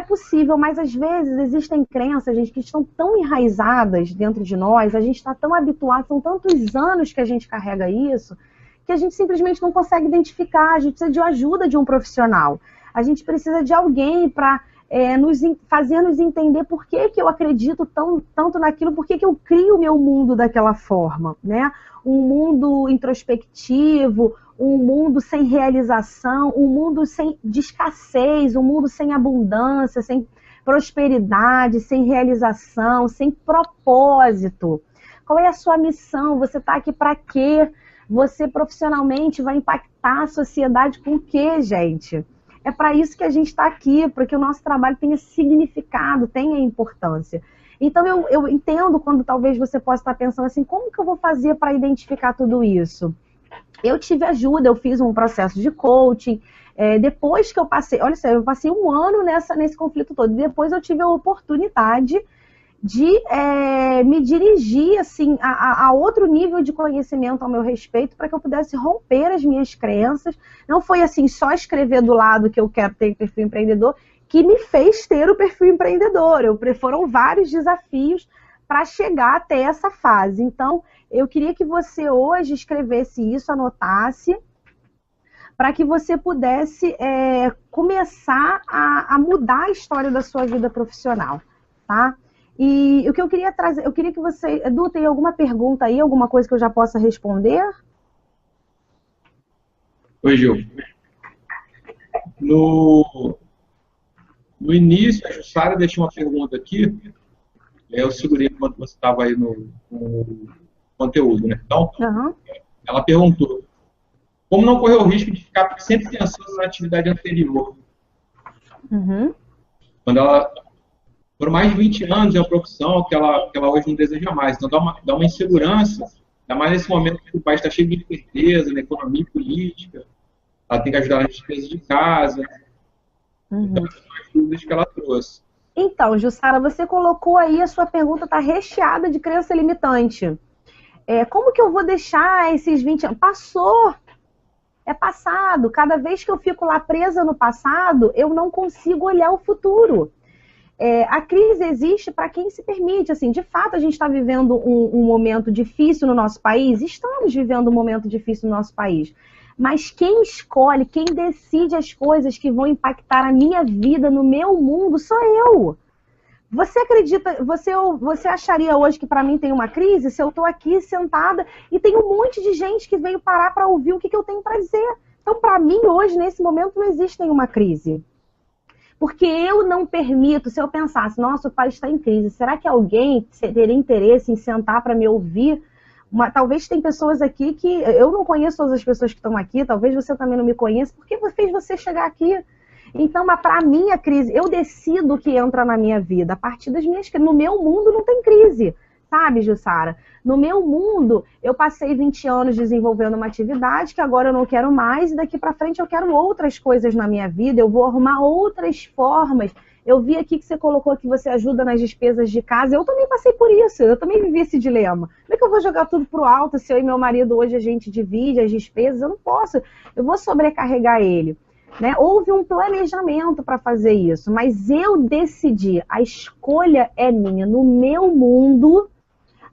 S1: mas às vezes existem crenças, gente, que estão tão enraizadas dentro de nós, a gente está tão habituado, são tantos anos que a gente carrega isso, que a gente simplesmente não consegue identificar, a gente precisa de ajuda de um profissional. A gente precisa de alguém para fazer nos entender por que eu acredito tanto naquilo, por que eu crio o meu mundo daquela forma, né? Um mundo introspectivo, um mundo sem realização, um mundo de escassez, um mundo sem abundância, sem prosperidade, sem realização, sem propósito. Qual é a sua missão? Você está aqui para quê? Você profissionalmente vai impactar a sociedade com o quê, gente? É para isso que a gente está aqui, para que o nosso trabalho tenha significado, tenha importância. Então eu entendo quando talvez você possa estar pensando assim, como que eu vou fazer para identificar tudo isso? Eu tive ajuda, eu fiz um processo de coaching, depois que eu passei, olha só, eu passei um ano nesse conflito todo, depois eu tive a oportunidade de me dirigir assim, a outro nível de conhecimento ao meu respeito para que eu pudesse romper as minhas crenças. Não foi assim, só escrever do lado que eu quero ter perfil empreendedor, que me fez ter o perfil empreendedor. Foram vários desafios para chegar até essa fase. Então, eu queria que você hoje escrevesse isso, anotasse, para que você pudesse começar a mudar a história da sua vida profissional, tá? E o que eu queria trazer, eu queria que você, Edu, tem alguma pergunta aí, alguma coisa que eu já possa responder?
S2: Oi, Gil. No início, a Jussara deixou uma pergunta aqui, eu segurei quando você estava aí no conteúdo, né? Então, ela perguntou, como não correr o risco de ficar sempre pensando na atividade anterior? Quando ela... Por mais de 20 anos é uma profissão que ela hoje não deseja mais. Então dá uma insegurança, ainda mais nesse momento que o país está cheio de incerteza na economia e política. Ela tem que ajudar nas despesas de casa. Então, essas são as dúvidas que ela trouxe.
S1: Então, Jussara, você colocou aí, a sua pergunta está recheada de crença limitante. Como que eu vou deixar esses 20 anos? Passou! É passado. Cada vez que eu fico lá presa no passado, eu não consigo olhar o futuro. A crise existe para quem se permite, assim, de fato a gente está vivendo um momento difícil no nosso país, estamos vivendo um momento difícil no nosso país, mas quem escolhe, quem decide as coisas que vão impactar a minha vida, no meu mundo, sou eu. Você acredita, você acharia hoje que para mim tem uma crise, se eu estou aqui sentada e tem um monte de gente que veio parar para ouvir o que eu tenho para dizer? Então, para mim, hoje, nesse momento, não existe nenhuma crise. Porque eu não permito, se eu pensasse, nossa, o país está em crise, será que alguém teria interesse em sentar para me ouvir? Talvez tem pessoas aqui que, eu não conheço todas as pessoas que estão aqui, talvez você também não me conheça, por que fez você chegar aqui? Então, para mim, a crise, eu decido o que entra na minha vida, a partir das minhas crises. No meu mundo não tem crise, sabe, Jussara? No meu mundo, eu passei 20 anos desenvolvendo uma atividade que agora eu não quero mais e daqui para frente eu quero outras coisas na minha vida, eu vou arrumar outras formas. Eu vi aqui que você colocou que você ajuda nas despesas de casa, eu também passei por isso, eu também vivi esse dilema. Como é que eu vou jogar tudo pro alto se eu e meu marido hoje a gente divide as despesas? Eu não posso, eu vou sobrecarregar ele. Né? Houve um planejamento para fazer isso, mas eu decidi, a escolha é minha, no meu mundo,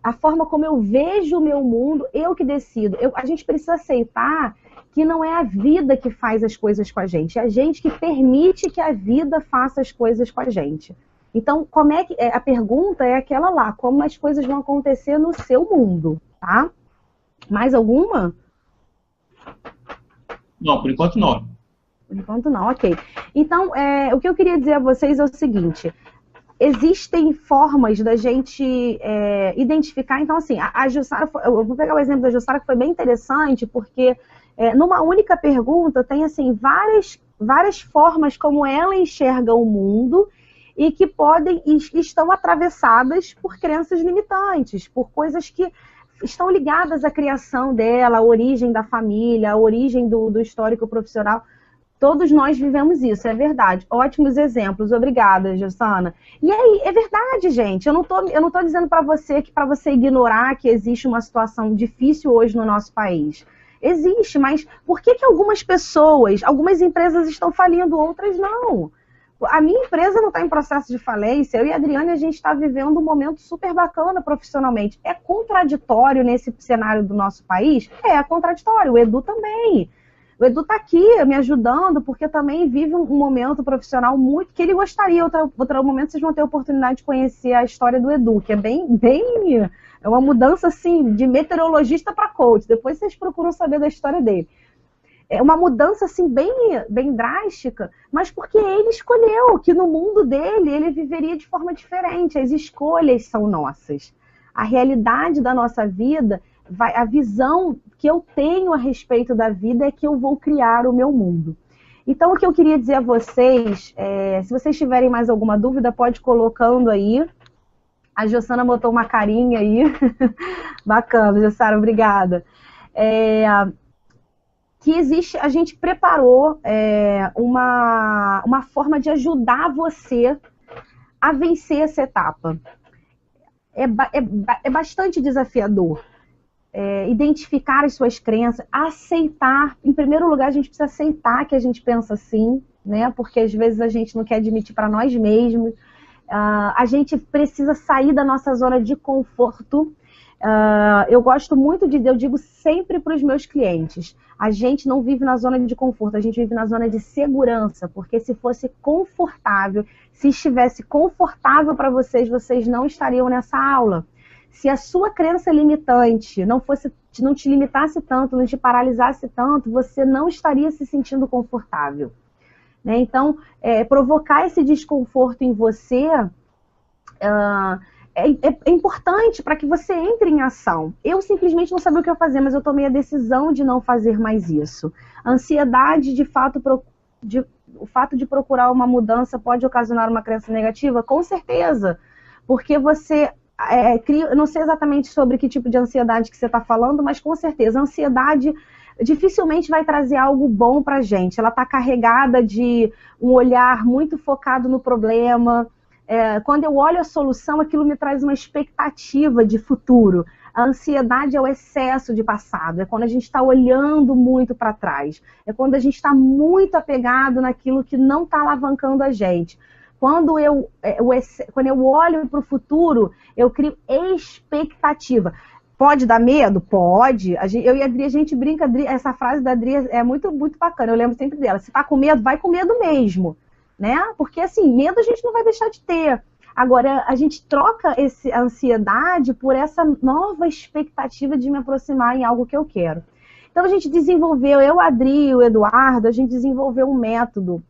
S1: a forma como eu vejo o meu mundo, eu que decido. A gente precisa aceitar que não é a vida que faz as coisas com a gente, é a gente que permite que a vida faça as coisas com a gente. Então, como é que a pergunta é aquela lá, como as coisas vão acontecer no seu mundo, tá? Mais alguma?
S2: Não, por enquanto não.
S1: Por enquanto não, ok. Então, o que eu queria dizer a vocês é o seguinte, existem formas da gente identificar, então assim, a Jussara, eu vou pegar o exemplo da Jussara que foi bem interessante, porque numa única pergunta tem assim, várias formas como ela enxerga o mundo e que estão atravessadas por crenças limitantes, por coisas que estão ligadas à criação dela, à origem da família, à origem do histórico profissional. Todos nós vivemos isso, é verdade. Ótimos exemplos, obrigada, Jussana. E aí, é verdade, gente. Eu não tô dizendo para você que para você ignorar que existe uma situação difícil hoje no nosso país. Existe, mas por que algumas pessoas, algumas empresas estão falindo, outras não? A minha empresa não está em processo de falência, eu e a Adriane, a gente está vivendo um momento super bacana profissionalmente. É contraditório nesse cenário do nosso país? É contraditório, o Edu também. O Edu está aqui me ajudando, porque também vive um momento profissional muito que ele gostaria. Outro momento vocês vão ter a oportunidade de conhecer a história do Edu, que é é uma mudança assim, de meteorologista para coach. Depois vocês procuram saber da história dele. É uma mudança assim, bem drástica, mas porque ele escolheu que no mundo dele ele viveria de forma diferente. As escolhas são nossas. A realidade da nossa vida, a visão que eu tenho a respeito da vida é que eu vou criar o meu mundo. Então, o que eu queria dizer a vocês, se vocês tiverem mais alguma dúvida, pode ir colocando aí. A Jossana botou uma carinha aí. Bacana, Jossara, obrigada. Que existe, a gente preparou uma forma de ajudar você a vencer essa etapa. É bastante desafiador. Identificar as suas crenças, aceitar. Em primeiro lugar, a gente precisa aceitar que a gente pensa assim, né? Porque às vezes a gente não quer admitir para nós mesmos. A gente precisa sair da nossa zona de conforto. Eu gosto muito eu digo sempre para os meus clientes, a gente não vive na zona de conforto, a gente vive na zona de segurança, porque se fosse confortável, se estivesse confortável para vocês, vocês não estariam nessa aula. Se a sua crença limitante não te limitasse tanto, não te paralisasse tanto, você não estaria se sentindo confortável. Né? Então, provocar esse desconforto em você é importante para que você entre em ação. Eu simplesmente não sabia o que eu fazer, mas eu tomei a decisão de não fazer mais isso. A ansiedade, o fato de procurar uma mudança pode ocasionar uma crença negativa? Com certeza, porque você eu não sei exatamente sobre que tipo de ansiedade que você está falando, mas com certeza a ansiedade dificilmente vai trazer algo bom para a gente. Ela está carregada de um olhar muito focado no problema. Quando eu olho a solução, aquilo me traz uma expectativa de futuro. A ansiedade é o excesso de passado, é quando a gente está olhando muito para trás, é quando a gente está muito apegado naquilo que não está alavancando a gente. Quando eu olho para o futuro, eu crio expectativa. Pode dar medo? Pode. Eu e a Adri, a gente brinca, essa frase da Adri é muito, muito bacana, eu lembro sempre dela. Se tá com medo, vai com medo mesmo. Né? Porque assim, medo a gente não vai deixar de ter. Agora, a gente troca a ansiedade por essa nova expectativa de me aproximar em algo que eu quero. Então a gente desenvolveu, eu, a Adri, o Eduardo, a gente desenvolveu um método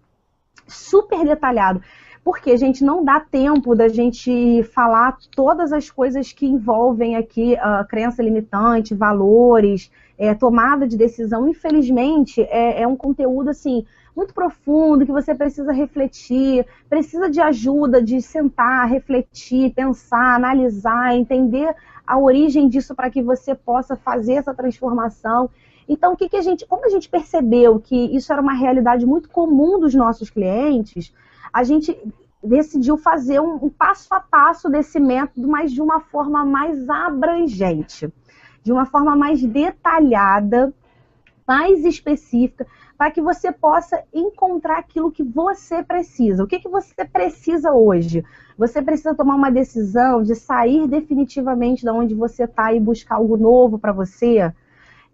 S1: super detalhado. Porque, gente, não dá tempo da gente falar todas as coisas que envolvem aqui a crença limitante, valores, tomada de decisão. Infelizmente, é um conteúdo, assim, muito profundo, que você precisa refletir, precisa de ajuda, de sentar, refletir, pensar, analisar, entender a origem disso para que você possa fazer essa transformação. Então, como a gente percebeu que isso era uma realidade muito comum dos nossos clientes, a gente decidiu fazer um passo a passo desse método, mas de uma forma mais abrangente, de uma forma mais detalhada, mais específica, para que você possa encontrar aquilo que você precisa. O que você precisa hoje? Você precisa tomar uma decisão de sair definitivamente de onde você está e buscar algo novo para você?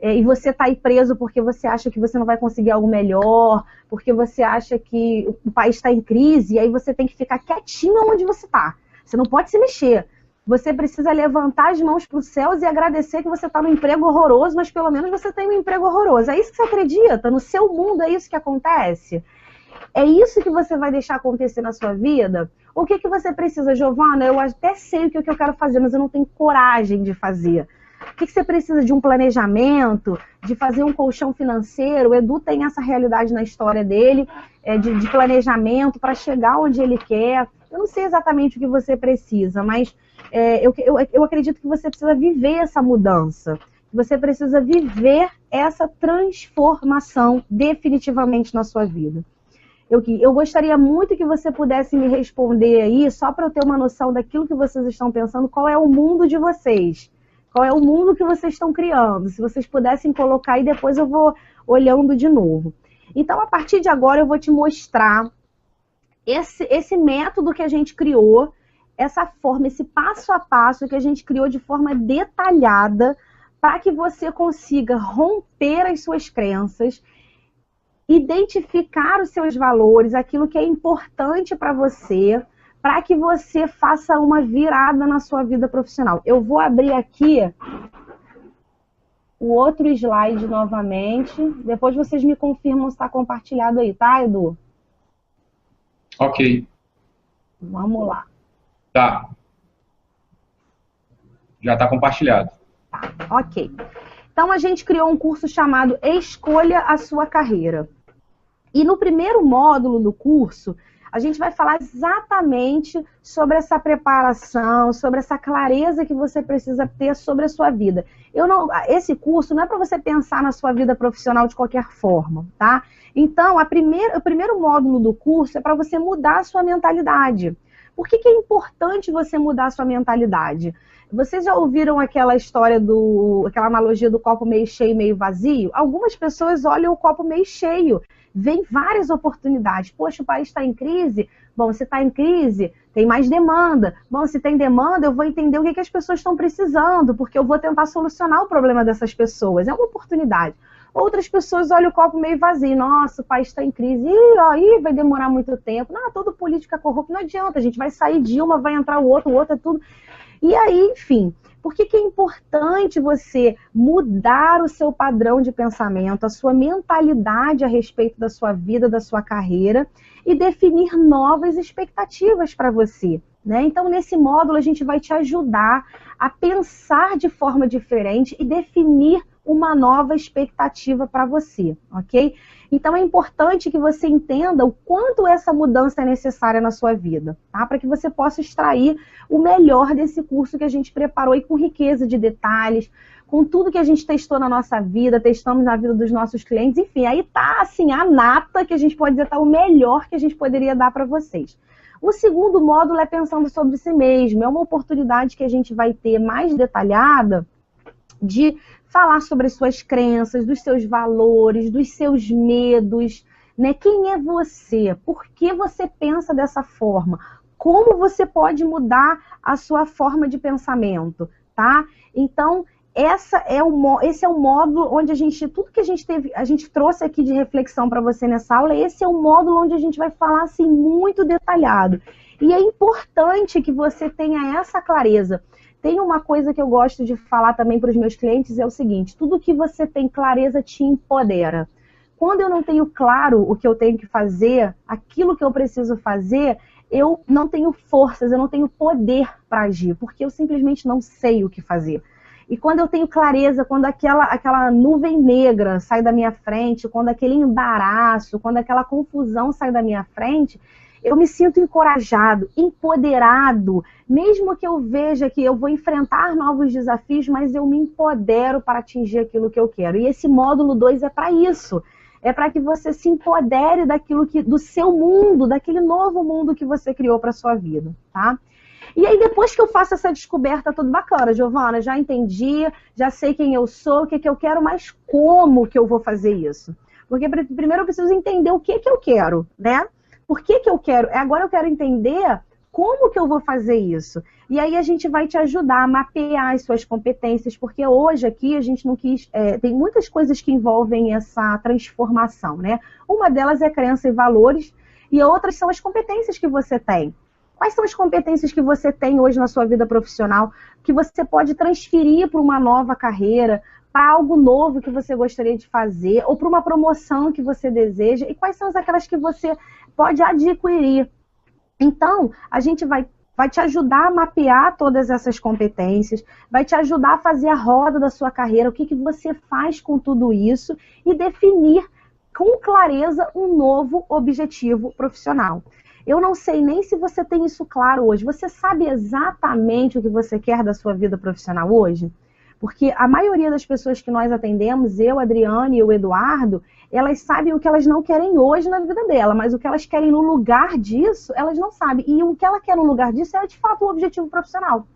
S1: E você está aí preso porque você acha que você não vai conseguir algo melhor, porque você acha que o país está em crise, e aí você tem que ficar quietinho onde você está. Você não pode se mexer. Você precisa levantar as mãos para os céus e agradecer que você está num emprego horroroso, mas pelo menos você tem um emprego horroroso. É isso que você acredita? No seu mundo é isso que acontece? É isso que você vai deixar acontecer na sua vida? O que você precisa, Giovana? Eu até sei o que eu quero fazer, mas eu não tenho coragem de fazer. O que você precisa? De um planejamento, de fazer um colchão financeiro? O Edu tem essa realidade na história dele, de planejamento para chegar onde ele quer. Eu não sei exatamente o que você precisa, mas eu acredito que você precisa viver essa mudança. Você precisa viver essa transformação definitivamente na sua vida. Eu gostaria muito que você pudesse me responder aí, só para eu ter uma noção daquilo que vocês estão pensando, qual é o mundo de vocês. Qual é o mundo que vocês estão criando? Se vocês pudessem colocar aí, depois eu vou olhando de novo. Então, a partir de agora, eu vou te mostrar esse método que a gente criou, essa forma, esse passo a passo que a gente criou de forma detalhada para que você consiga romper as suas crenças, identificar os seus valores, aquilo que é importante para você, para que você faça uma virada na sua vida profissional. Eu vou abrir aqui o outro slide novamente. Depois vocês me confirmam se está compartilhado aí, tá, Edu?
S2: Ok.
S1: Vamos lá.
S2: Tá. Já está compartilhado.
S1: Tá, ok. Então, a gente criou um curso chamado Escolha a Sua Carreira. E no primeiro módulo do curso, a gente vai falar exatamente sobre essa preparação, sobre essa clareza que você precisa ter sobre a sua vida. Esse curso não é para você pensar na sua vida profissional de qualquer forma, tá? Então, o primeiro módulo do curso é para você mudar a sua mentalidade. Por que é importante você mudar a sua mentalidade? Vocês já ouviram aquela história aquela analogia do copo meio cheio e meio vazio? Algumas pessoas olham o copo meio cheio, veem várias oportunidades. Poxa, o país está em crise? Bom, se está em crise, tem mais demanda. Bom, se tem demanda, eu vou entender o que as pessoas estão precisando, porque eu vou tentar solucionar o problema dessas pessoas. É uma oportunidade. Outras pessoas olham o copo meio vazio. Nossa, o país está em crise. Vai demorar muito tempo. Não, todo político é corrupto. Não adianta, a gente vai sair Dilma, vai entrar o outro é tudo. E aí, enfim, por que é importante você mudar o seu padrão de pensamento, a sua mentalidade a respeito da sua vida, da sua carreira e definir novas expectativas para você, né? Então, nesse módulo, a gente vai te ajudar a pensar de forma diferente e definir uma nova expectativa para você, ok? Então, é importante que você entenda o quanto essa mudança é necessária na sua vida, tá? Para que você possa extrair o melhor desse curso que a gente preparou e com riqueza de detalhes, com tudo que a gente testou na nossa vida, testamos na vida dos nossos clientes, enfim, aí tá, assim, a nata que a gente pode dizer, tá o melhor que a gente poderia dar para vocês. O segundo módulo é pensando sobre si mesmo, é uma oportunidade que a gente vai ter mais detalhada de falar sobre as suas crenças, dos seus valores, dos seus medos, né? Quem é você? Por que você pensa dessa forma? Como você pode mudar a sua forma de pensamento, tá? Então, esse é o módulo onde tudo que a gente trouxe aqui de reflexão para você nessa aula, esse é o módulo onde a gente vai falar assim muito detalhado. E é importante que você tenha essa clareza. Tem uma coisa que eu gosto de falar também para os meus clientes, é o seguinte: tudo que você tem clareza te empodera. Quando eu não tenho claro o que eu tenho que fazer, aquilo que eu preciso fazer, eu não tenho forças, eu não tenho poder para agir, porque eu simplesmente não sei o que fazer. E quando eu tenho clareza, quando aquela nuvem negra sai da minha frente, quando aquele embaraço, quando aquela confusão sai da minha frente, eu me sinto encorajado, empoderado, mesmo que eu veja que eu vou enfrentar novos desafios, mas eu me empodero para atingir aquilo que eu quero. E esse módulo 2 é para isso. É para que você se empodere do seu mundo, daquele novo mundo que você criou para a sua vida, tá? E aí, depois que eu faço essa descoberta, tudo bacana, Giovana, já entendi, já sei quem eu sou, o que eu quero, mas como que eu vou fazer isso? Porque primeiro eu preciso entender o que eu quero, né? Por que eu quero? Agora eu quero entender como que eu vou fazer isso. E aí a gente vai te ajudar a mapear as suas competências, porque hoje aqui a gente não quis... tem muitas coisas que envolvem essa transformação, né? Uma delas é crença e valores, e outras são as competências que você tem. Quais são as competências que você tem hoje na sua vida profissional, que você pode transferir para uma nova carreira, para algo novo que você gostaria de fazer, ou para uma promoção que você deseja, e quais são aquelas que você pode adquirir. Então, a gente vai te ajudar a mapear todas essas competências, vai te ajudar a fazer a roda da sua carreira, o que você faz com tudo isso, e definir com clareza um novo objetivo profissional. Eu não sei nem se você tem isso claro hoje. Você sabe exatamente o que você quer da sua vida profissional hoje? Porque a maioria das pessoas que nós atendemos, eu, a Adriane e o Eduardo, elas sabem o que elas não querem hoje na vida dela, mas o que elas querem no lugar disso, elas não sabem. E o que ela quer no lugar disso é, de fato, o objetivo profissional.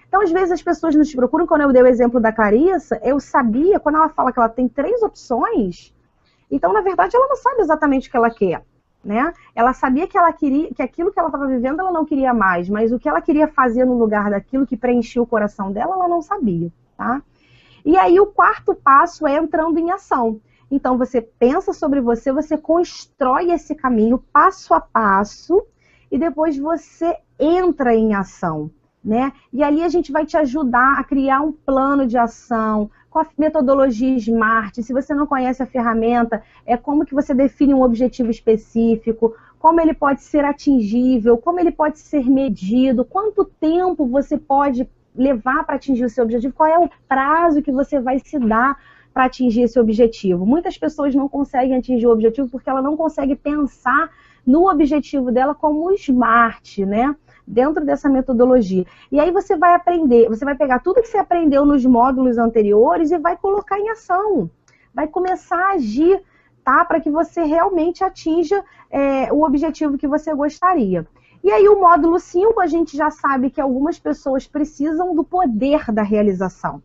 S1: Então, às vezes, as pessoas nos procuram. Quando eu dei o exemplo da Clarissa, eu sabia, quando ela fala que ela tem 3 opções, então, na verdade, ela não sabe exatamente o que ela quer. né? Ela sabia que ela queria, que aquilo que ela estava vivendo ela não queria mais, mas o que ela queria fazer no lugar daquilo que preenchia o coração dela, ela não sabia, tá? E aí o quarto passo é entrando em ação. Então você pensa sobre você, você constrói esse caminho passo a passo e depois você entra em ação, né? E ali a gente vai te ajudar a criar um plano de ação com a metodologia SMART. Se você não conhece a ferramenta, é como que você define um objetivo específico, como ele pode ser atingível, como ele pode ser medido, quanto tempo você pode levar para atingir o seu objetivo, qual é o prazo que você vai se dar para atingir esse objetivo. Muitas pessoas não conseguem atingir o objetivo porque ela não consegue pensar no objetivo dela como SMART, né? Dentro dessa metodologia. E aí você vai aprender, você vai pegar tudo que você aprendeu nos módulos anteriores e vai colocar em ação. Vai começar a agir, tá? Para que você realmente atinja o objetivo que você gostaria. E aí o módulo 5, a gente já sabe que algumas pessoas precisam do poder da realização.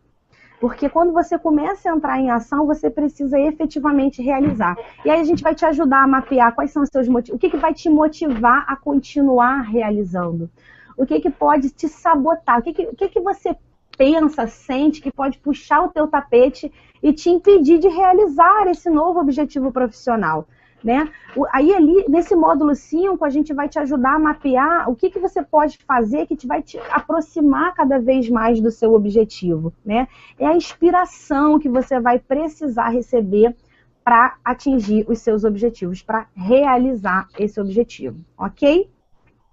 S1: Porque quando você começa a entrar em ação, você precisa efetivamente realizar. E aí a gente vai te ajudar a mapear quais são os seus motivos, o que vai te motivar a continuar realizando. O que pode te sabotar, o que você pensa, sente, que pode puxar o teu tapete e te impedir de realizar esse novo objetivo profissional. Né? Aí ali, nesse módulo 5, a gente vai te ajudar a mapear o que você pode fazer que vai te aproximar cada vez mais do seu objetivo, né? É a inspiração que você vai precisar receber para atingir os seus objetivos, para realizar esse objetivo, ok?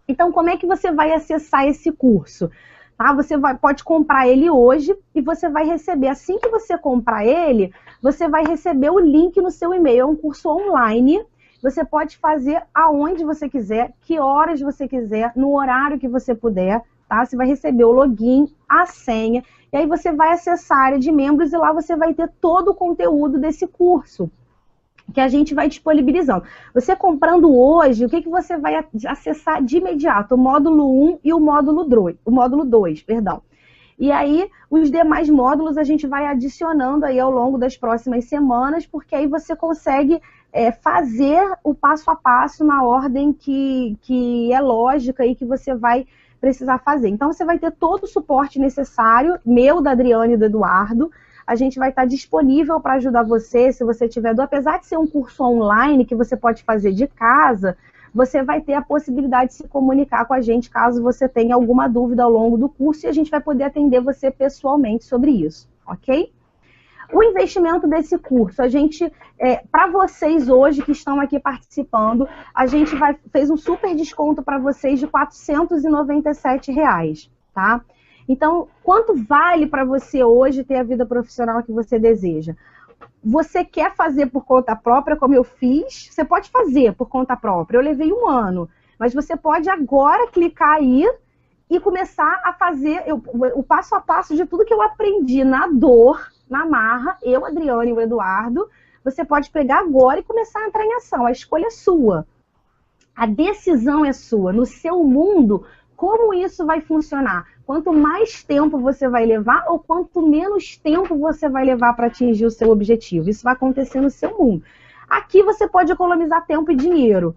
S1: Então, como é que você vai acessar esse curso? Tá? Você pode comprar ele hoje e você vai receber, assim que você comprar ele, você vai receber o link no seu e-mail. É um curso online, você pode fazer aonde você quiser, que horas você quiser, no horário que você puder, tá? Você vai receber o login, a senha, e aí você vai acessar a área de membros e lá você vai ter todo o conteúdo desse curso que a gente vai disponibilizando. Você comprando hoje, o que você vai acessar de imediato? O módulo 1 e o módulo 2, perdão. E aí, os demais módulos a gente vai adicionando aí ao longo das próximas semanas, porque aí você consegue fazer o passo a passo na ordem que é lógica e que você vai precisar fazer. Então, você vai ter todo o suporte necessário, meu, da Adriane e do Eduardo. A gente vai estar disponível para ajudar você, se você tiver dúvida. Apesar de ser um curso online que você pode fazer de casa, você vai ter a possibilidade de se comunicar com a gente caso você tenha alguma dúvida ao longo do curso e a gente vai poder atender você pessoalmente sobre isso, ok? O investimento desse curso, a gente, para vocês hoje que estão aqui participando, a gente fez um super desconto para vocês de R$ 497, tá? Então, quanto vale para você hoje ter a vida profissional que você deseja? Você quer fazer por conta própria, como eu fiz? Você pode fazer por conta própria. Eu levei 1 ano. Mas você pode agora clicar aí e começar a fazer o passo a passo de tudo que eu aprendi na dor, na marra, eu, Adriane e o Eduardo. Você pode pegar agora e começar a entrar em ação. A escolha é sua. A decisão é sua. No seu mundo, como isso vai funcionar? Quanto mais tempo você vai levar ou quanto menos tempo você vai levar para atingir o seu objetivo. Isso vai acontecer no seu mundo. Aqui você pode economizar tempo e dinheiro.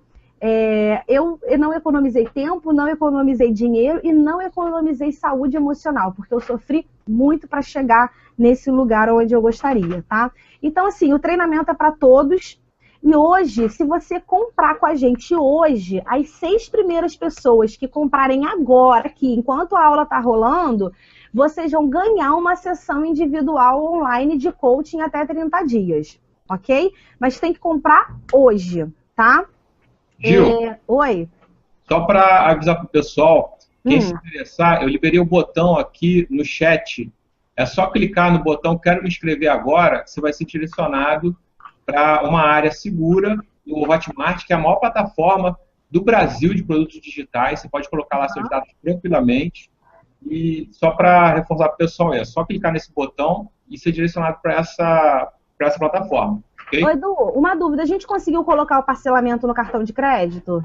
S1: Eu não economizei tempo, não economizei dinheiro e não economizei saúde emocional, porque eu sofri muito para chegar nesse lugar onde eu gostaria, tá? Então, assim, o treinamento é para todos. E hoje, se você comprar com a gente hoje, as 6 primeiras pessoas que comprarem agora, aqui, enquanto a aula está rolando, vocês vão ganhar uma sessão individual online de coaching até 30 dias, ok? Mas tem que comprar hoje, tá?
S2: Gil,
S1: oi?
S2: Só para avisar para o pessoal, quem se interessar, eu liberei o botão aqui no chat. É só clicar no botão Quero me inscrever agora, você vai ser direcionado para uma área segura do Hotmart, que é a maior plataforma do Brasil de produtos digitais. Você pode colocar lá seus dados tranquilamente. E só para reforçar para o pessoal, é só clicar nesse botão e ser direcionado para essa plataforma. Okay?
S1: Ô, Edu, uma dúvida. A gente conseguiu colocar o parcelamento no cartão de crédito?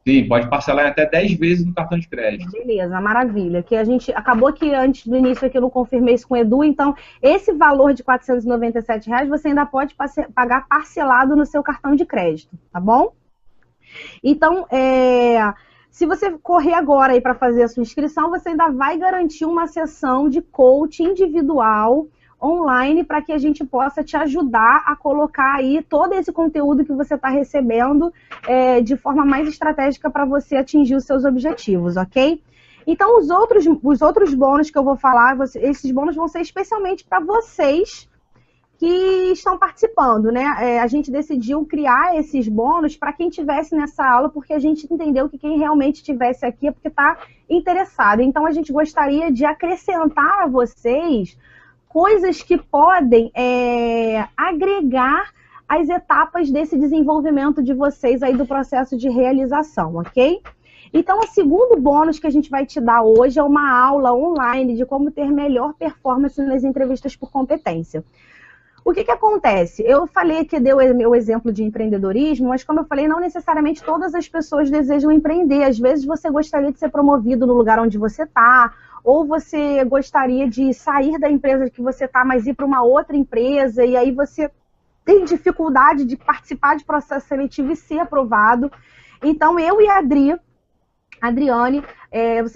S2: Sim, pode parcelar em até 10 vezes no cartão de crédito.
S1: Beleza, maravilha. Que a gente acabou que antes do início aqui eu não confirmei isso com o Edu, então esse valor de R$ 497 você ainda pode pagar parcelado no seu cartão de crédito, tá bom? Então, se você correr agora aí para fazer a sua inscrição, você ainda vai garantir uma sessão de coaching individual online para que a gente possa te ajudar a colocar aí todo esse conteúdo que você está recebendo de forma mais estratégica para você atingir os seus objetivos, ok? Então, os outros bônus que eu vou falar, esses bônus vão ser especialmente para vocês que estão participando, né? A gente decidiu criar esses bônus para quem estivesse nessa aula, porque a gente entendeu que quem realmente estivesse aqui é porque está interessado. Então, a gente gostaria de acrescentar a vocês coisas que podem agregar as etapas desse desenvolvimento de vocês aí do processo de realização, ok? Então, o segundo bônus que a gente vai te dar hoje é uma aula online de como ter melhor performance nas entrevistas por competência. O que acontece? Eu falei que deu o meu exemplo de empreendedorismo, mas como eu falei, não necessariamente todas as pessoas desejam empreender. Às vezes você gostaria de ser promovido no lugar onde você está, ou você gostaria de sair da empresa que você está, mas ir para uma outra empresa, e aí você tem dificuldade de participar de processo seletivo e ser aprovado. Então, eu e a Adriane,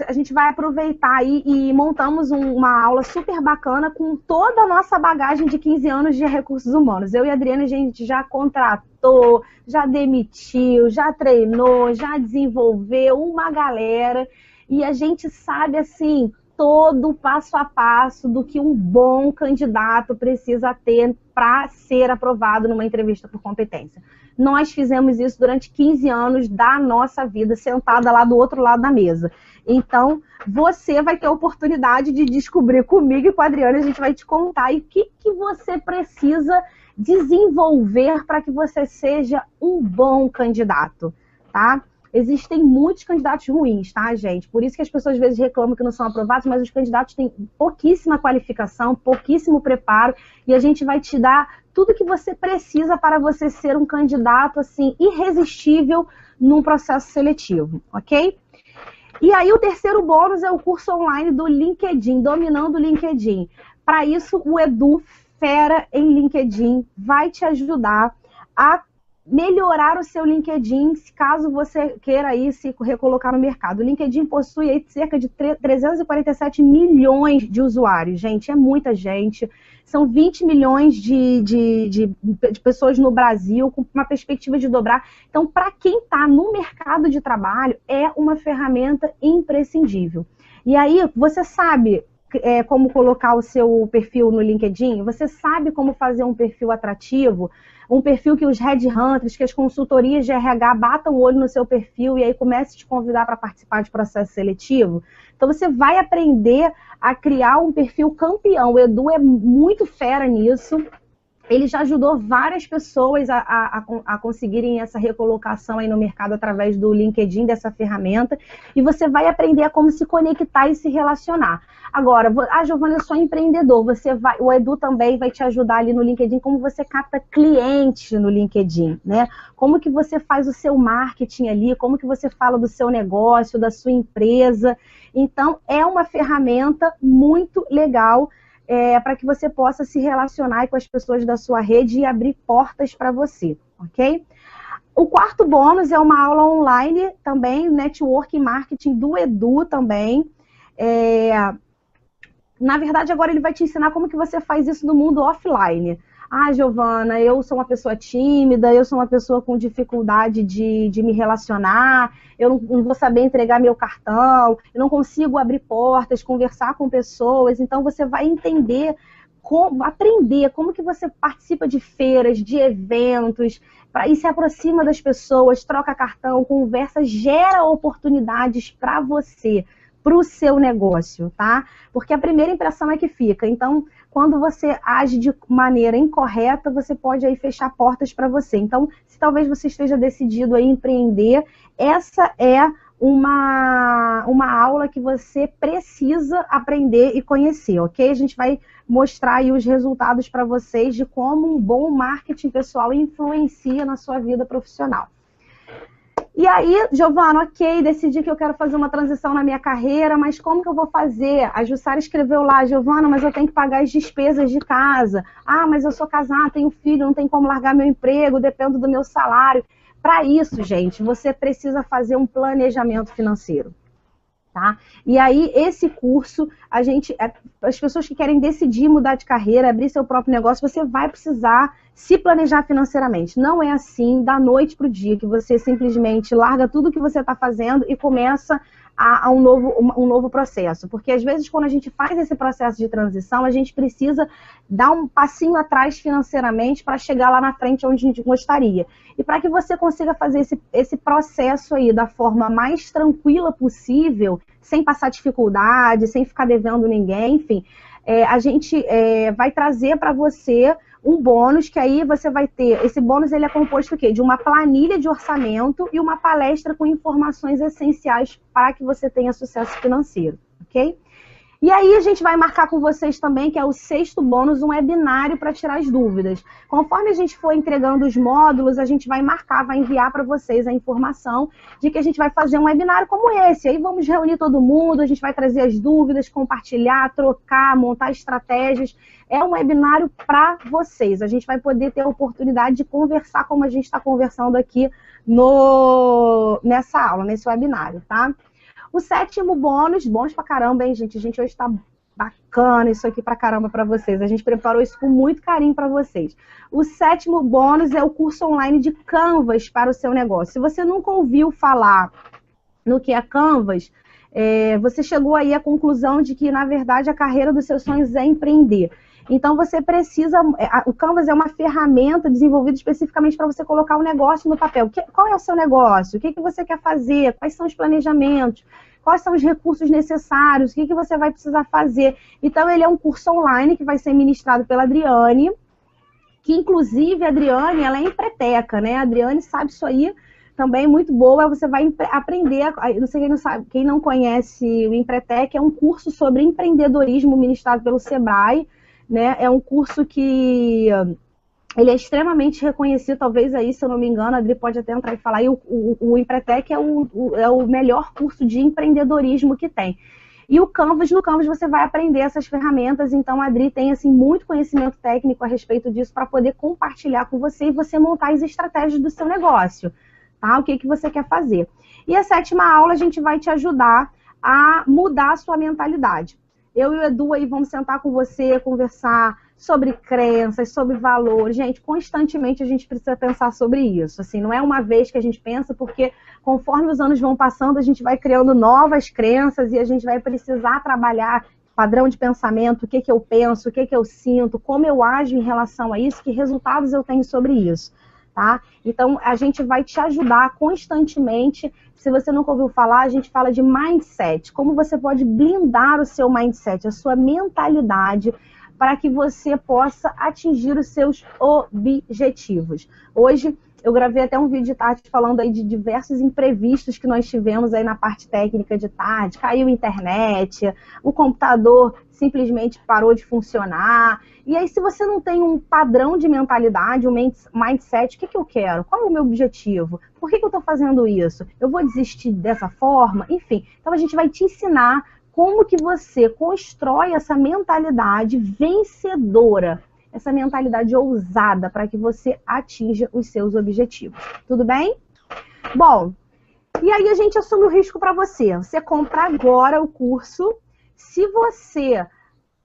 S1: a gente vai aproveitar aí e montamos uma aula super bacana com toda a nossa bagagem de 15 anos de recursos humanos. Eu e a Adriane, a gente já contratou, já demitiu, já treinou, já desenvolveu uma galera e a gente sabe, assim, todo o passo a passo do que um bom candidato precisa ter para ser aprovado numa entrevista por competência. Nós fizemos isso durante 15 anos da nossa vida, sentada lá do outro lado da mesa. Então, você vai ter a oportunidade de descobrir comigo e com a Adriana, a gente vai te contar aí o que você precisa desenvolver para que você seja um bom candidato, tá? Existem muitos candidatos ruins, tá, gente? Por isso que as pessoas às vezes reclamam que não são aprovados, mas os candidatos têm pouquíssima qualificação, pouquíssimo preparo, e a gente vai te dar tudo que você precisa para você ser um candidato, assim, irresistível num processo seletivo, ok? E aí o terceiro bônus é o curso online do LinkedIn, Dominando o LinkedIn. Para isso, o Edu, fera em LinkedIn, vai te ajudar a melhorar o seu LinkedIn, caso você queira aí se recolocar no mercado. O LinkedIn possui aí cerca de 347 milhões de usuários, gente, é muita gente. São 20 milhões de pessoas no Brasil, com uma perspectiva de dobrar. Então, para quem está no mercado de trabalho, é uma ferramenta imprescindível. E aí, você sabe como colocar o seu perfil no LinkedIn? Você sabe como fazer um perfil atrativo? Um perfil que os headhunters, que as consultorias de RH batam o olho no seu perfil e aí comecem a te convidar para participar de processo seletivo? Então você vai aprender a criar um perfil campeão. O Edu é muito fera nisso. Ele já ajudou várias pessoas a conseguirem essa recolocação aí no mercado através do LinkedIn, dessa ferramenta, e você vai aprender a como se conectar e se relacionar. Agora, Giovana, eu sou empreendedor, o Edu também vai te ajudar ali no LinkedIn, como você capta cliente no LinkedIn, né? Como que você faz o seu marketing ali, como que você fala do seu negócio, da sua empresa. Então, é uma ferramenta muito legal, para que você possa se relacionar com as pessoas da sua rede e abrir portas para você, ok? O quarto bônus é uma aula online também, Network Marketing do Edu também. Na verdade, agora ele vai te ensinar como que você faz isso no mundo offline. Ah, Giovana, eu sou uma pessoa tímida, eu sou uma pessoa com dificuldade de me relacionar, eu não vou saber entregar meu cartão, eu não consigo abrir portas, conversar com pessoas. Então, você vai aprender como que você participa de feiras, de eventos, e se aproxima das pessoas, troca cartão, conversa, gera oportunidades para você, para o seu negócio, tá? Porque a primeira impressão é que fica. Então, quando você age de maneira incorreta, você pode aí fechar portas para você. Então, se talvez você esteja decidido a empreender, essa é uma aula que você precisa aprender e conhecer, ok? A gente vai mostrar aí os resultados para vocês de como um bom marketing pessoal influencia na sua vida profissional. E aí, Giovana, ok, decidi que eu quero fazer uma transição na minha carreira, mas como que eu vou fazer? A Jussara escreveu lá, Giovana, mas eu tenho que pagar as despesas de casa. Ah, mas eu sou casada, tenho filho, não tem como largar meu emprego, dependo do meu salário. Para isso, gente, você precisa fazer um planejamento financeiro. Tá? E aí, esse curso, as pessoas que querem decidir mudar de carreira, abrir seu próprio negócio, você vai precisar se planejar financeiramente. Não é assim, da noite para o dia, que você simplesmente larga tudo que você está fazendo e começa um novo processo. Porque, às vezes, quando a gente faz esse processo de transição, a gente precisa dar um passinho atrás financeiramente para chegar lá na frente onde a gente gostaria. E para que você consiga fazer esse processo aí da forma mais tranquila possível, sem passar dificuldade, sem ficar devendo ninguém, enfim, a gente vai trazer para você um bônus, que aí você vai ter, esse bônus ele é composto de uma planilha de orçamento e uma palestra com informações essenciais para que você tenha sucesso financeiro, ok? E aí a gente vai marcar com vocês também, que é o 6º bônus, um webinário para tirar as dúvidas. Conforme a gente for entregando os módulos, a gente vai marcar, vai enviar para vocês a informação de que a gente vai fazer um webinário como esse. Aí vamos reunir todo mundo, a gente vai trazer as dúvidas, compartilhar, trocar, montar estratégias. É um webinário para vocês. A gente vai poder ter a oportunidade de conversar como a gente está conversando aqui nessa aula, nesse webinário, tá? O 7º bônus pra caramba, hein, gente? A gente hoje tá bacana isso aqui pra caramba pra vocês. A gente preparou isso com muito carinho pra vocês. O 7º bônus é o curso online de Canvas para o seu negócio. Se você nunca ouviu falar no que é Canvas, você chegou aí à conclusão de que, na verdade, a carreira dos seus sonhos é empreender. Então, você precisa... O Canvas é uma ferramenta desenvolvida especificamente para você colocar o negócio no papel. Qual é o seu negócio? O que você quer fazer? Quais são os planejamentos? Quais são os recursos necessários? O que você vai precisar fazer? Então, ele é um curso online que vai ser ministrado pela Adriane, que, inclusive, a Adriane, ela é empreteca, né? A Adriane sabe isso aí também, muito boa. Você vai aprender... Não sei quem não sabe, quem não conhece o Empretec, é um curso sobre empreendedorismo ministrado pelo Sebrae, né? É um curso que ele é extremamente reconhecido, talvez aí, se eu não me engano, a Adri pode até entrar e falar, e o Empretec é o melhor curso de empreendedorismo que tem. E no Canvas você vai aprender essas ferramentas, então a Adri tem assim, muito conhecimento técnico a respeito disso para poder compartilhar com você e você montar as estratégias do seu negócio, tá? O que você quer fazer. E a 7ª aula a gente vai te ajudar a mudar a sua mentalidade. Eu e o Edu aí vamos sentar com você, conversar sobre crenças, sobre valores. Gente, constantemente a gente precisa pensar sobre isso. Assim, não é uma vez que a gente pensa, porque conforme os anos vão passando, a gente vai criando novas crenças e a gente vai precisar trabalhar padrão de pensamento, o que eu penso, o que eu sinto, como eu ajo em relação a isso, que resultados eu tenho sobre isso. Tá? Então, a gente vai te ajudar constantemente. Se você nunca ouviu falar, a gente fala de mindset. Como você pode blindar o seu mindset, a sua mentalidade, para que você possa atingir os seus objetivos. Hoje, eu gravei até um vídeo de tarde falando aí de diversos imprevistos que nós tivemos aí na parte técnica de tarde. Caiu a internet, o computador simplesmente parou de funcionar. E aí, se você não tem um padrão de mentalidade, um mindset, o que eu quero? Qual é o meu objetivo? Por que eu estou fazendo isso? Eu vou desistir dessa forma? Enfim, então a gente vai te ensinar como que você constrói essa mentalidade vencedora, essa mentalidade ousada para que você atinja os seus objetivos. Tudo bem? Bom, e aí a gente assume o risco para você. Você compra agora o curso. Se você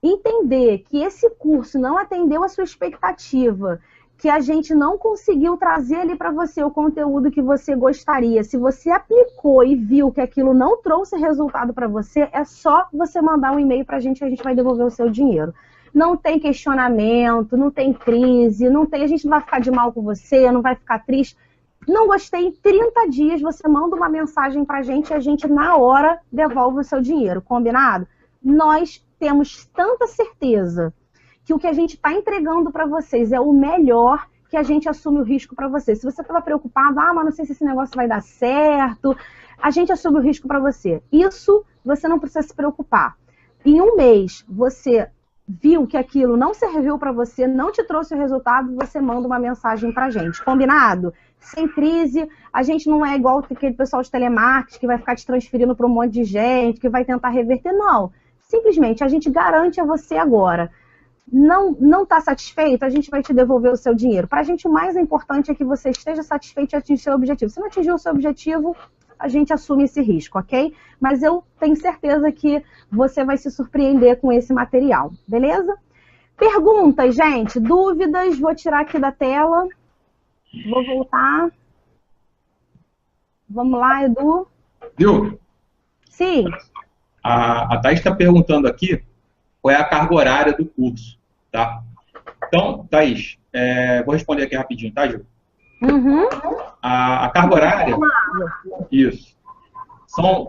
S1: entender que esse curso não atendeu a sua expectativa, que a gente não conseguiu trazer ali para você o conteúdo que você gostaria, se você aplicou e viu que aquilo não trouxe resultado para você, é só você mandar um e-mail para a gente vai devolver o seu dinheiro. Não tem questionamento, não tem crise, a gente não vai ficar de mal com você, não vai ficar triste. Não gostei, em 30 dias você manda uma mensagem pra gente e a gente na hora devolve o seu dinheiro, combinado? Nós temos tanta certeza que o que a gente está entregando para vocês é o melhor, que a gente assume o risco para vocês. Se você estava preocupado, mas não sei se esse negócio vai dar certo, a gente assume o risco para você. Isso você não precisa se preocupar. Em um mês, você viu que aquilo não serviu para você, não te trouxe o resultado, você manda uma mensagem pra gente, combinado? Sem crise, a gente não é igual aquele pessoal de telemarketing que vai ficar te transferindo para um monte de gente, que vai tentar reverter, não. Simplesmente, a gente garante a você agora. não está satisfeito, a gente vai te devolver o seu dinheiro. Para a gente, o mais importante é que você esteja satisfeito e atingir o seu objetivo. Se não atingir o seu objetivo, a gente assume esse risco, ok? Mas eu tenho certeza que você vai se surpreender com esse material, beleza? Perguntas, gente, dúvidas, vou tirar aqui da tela. Vou voltar. Vamos lá, Edu.
S2: Viu?
S1: Sim.
S2: A Thaís está perguntando aqui qual é a carga horária do curso, tá? Então, Thaís, vou responder aqui rapidinho, tá, Gil?
S1: Uhum.
S2: A carga horária, isso,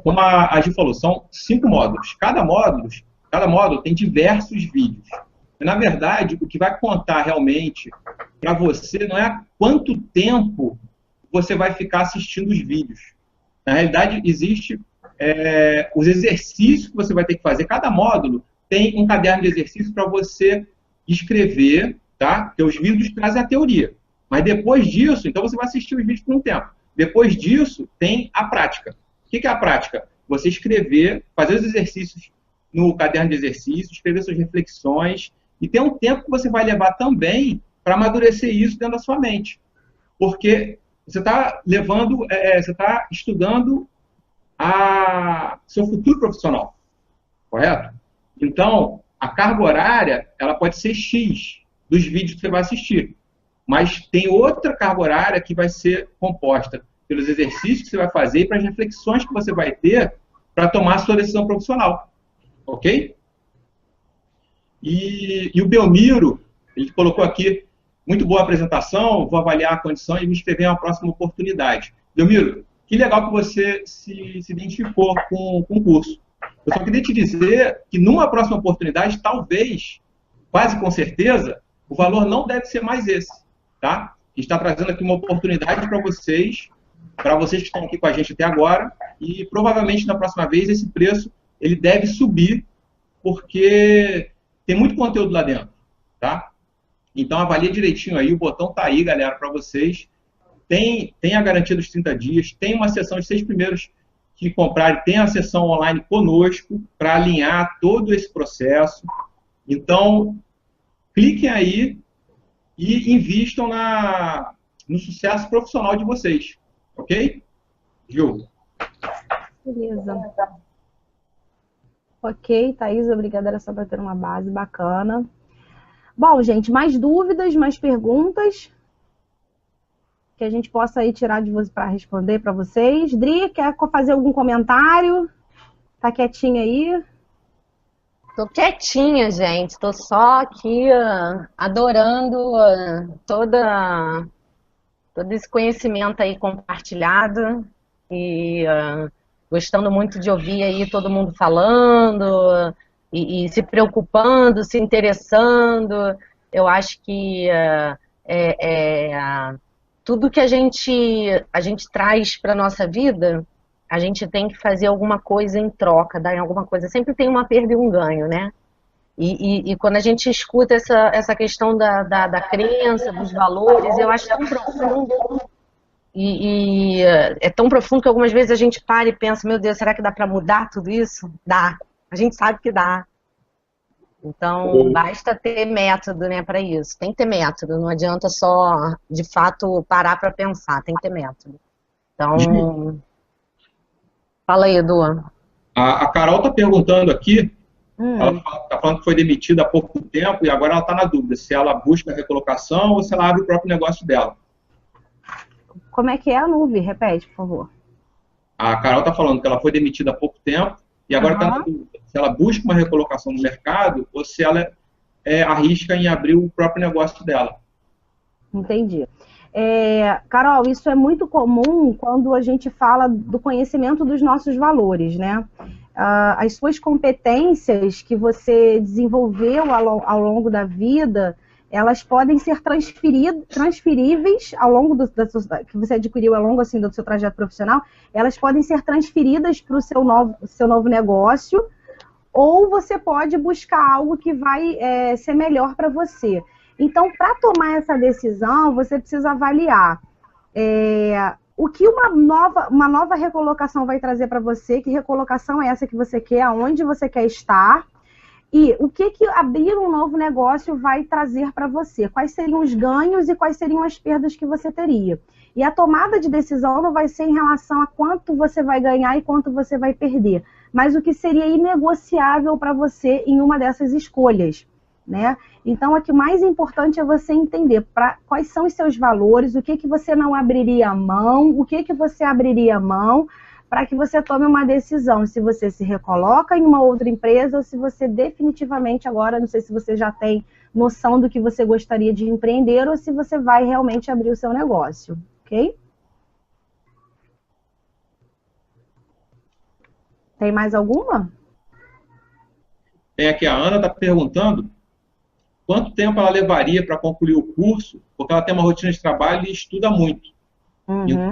S2: como a Gil falou, são 5 módulos. Cada módulo tem diversos vídeos. E, na verdade, o que vai contar realmente para você não é quanto tempo você vai ficar assistindo os vídeos. Na realidade, existe os exercícios que você vai ter que fazer. Cada módulo tem um caderno de exercício para você escrever, tá? Porque os vídeos trazem a teoria. Mas depois disso, então você vai assistir os vídeos por um tempo. Depois disso, tem a prática. O que é a prática? Você escrever, fazer os exercícios no caderno de exercícios, escrever suas reflexões, e tem um tempo que você vai levar também para amadurecer isso dentro da sua mente. Porque você está você está estudando seu futuro profissional, correto? Então, a carga horária, ela pode ser X dos vídeos que você vai assistir. Mas tem outra carga horária que vai ser composta pelos exercícios que você vai fazer e pelas reflexões que você vai ter para tomar a sua decisão profissional. Ok? E o Belmiro, ele colocou aqui, muito boa apresentação, vou avaliar a condição e me inscrever em uma próxima oportunidade. Belmiro, que legal que você se identificou com o curso. Eu só queria te dizer que numa próxima oportunidade, talvez, quase com certeza, o valor não deve ser mais esse, tá? A gente está trazendo aqui uma oportunidade para vocês que estão aqui com a gente até agora, e provavelmente na próxima vez esse preço ele deve subir, porque tem muito conteúdo lá dentro, tá? Então avalie direitinho aí, o botão tá aí, galera, para vocês. Tem a garantia dos 30 dias, tem uma sessão de 6 primeiros que comprarem, tem a sessão online conosco para alinhar todo esse processo. Então, cliquem aí e invistam no sucesso profissional de vocês. Ok? Gil?
S1: Beleza. Ok, Thaís, obrigada, era só para ter uma base bacana. Bom, gente, mais dúvidas, mais perguntas que a gente possa aí tirar de você para responder para vocês. Dri, quer fazer algum comentário? Tá quietinha aí?
S3: Tô quietinha, gente. Tô só aqui adorando todo esse conhecimento aí compartilhado e gostando muito de ouvir aí todo mundo falando e se preocupando, se interessando. Eu acho que tudo que a gente traz para a nossa vida, a gente tem que fazer alguma coisa em troca, dar em alguma coisa. Sempre tem uma perda e um ganho, né? E quando a gente escuta essa questão da crença, dos valores, eu acho tão profundo. E é tão profundo que algumas vezes a gente para e pensa, meu Deus, será que dá para mudar tudo isso? Dá. A gente sabe que dá. Então, basta ter método, né, para isso. Tem que ter método, não adianta só, de fato, parar para pensar, tem que ter método. Então, fala aí, Edu.
S2: A Carol está perguntando aqui, ela está falando que foi demitida há pouco tempo e agora ela está na dúvida se ela busca recolocação ou se ela abre o próprio negócio dela.
S1: Como é que é a nuvem? Repete, por favor.
S2: A Carol está falando que ela foi demitida há pouco tempo e agora está na dúvida se ela busca uma recolocação no mercado ou se ela arrisca em abrir o próprio negócio dela.
S1: Entendi. Carol, isso é muito comum quando a gente fala do conhecimento dos nossos valores, né? As suas competências que você desenvolveu ao longo da vida, elas podem ser transferíveis ao longo que você adquiriu ao longo assim, do seu trajeto profissional, elas podem ser transferidas para o seu novo negócio, ou você pode buscar algo que vai ser melhor para você. Então, para tomar essa decisão, você precisa avaliar o que uma nova recolocação vai trazer para você, que recolocação é essa que você quer, aonde você quer estar, E o que abrir um novo negócio vai trazer para você? Quais seriam os ganhos e quais seriam as perdas que você teria? E a tomada de decisão não vai ser em relação a quanto você vai ganhar e quanto você vai perder, mas o que seria inegociável para você em uma dessas escolhas, né? Então, o que mais importante é você entender quais são os seus valores, o que você não abriria mão, o que você abriria mão, para que você tome uma decisão, se você se recoloca em uma outra empresa ou se você definitivamente agora, não sei se você já tem noção do que você gostaria de empreender ou se você vai realmente abrir o seu negócio, ok? Tem mais alguma?
S2: Tem aqui, a Ana está perguntando quanto tempo ela levaria para concluir o curso, porque ela tem uma rotina de trabalho e estuda muito.
S1: Uhum.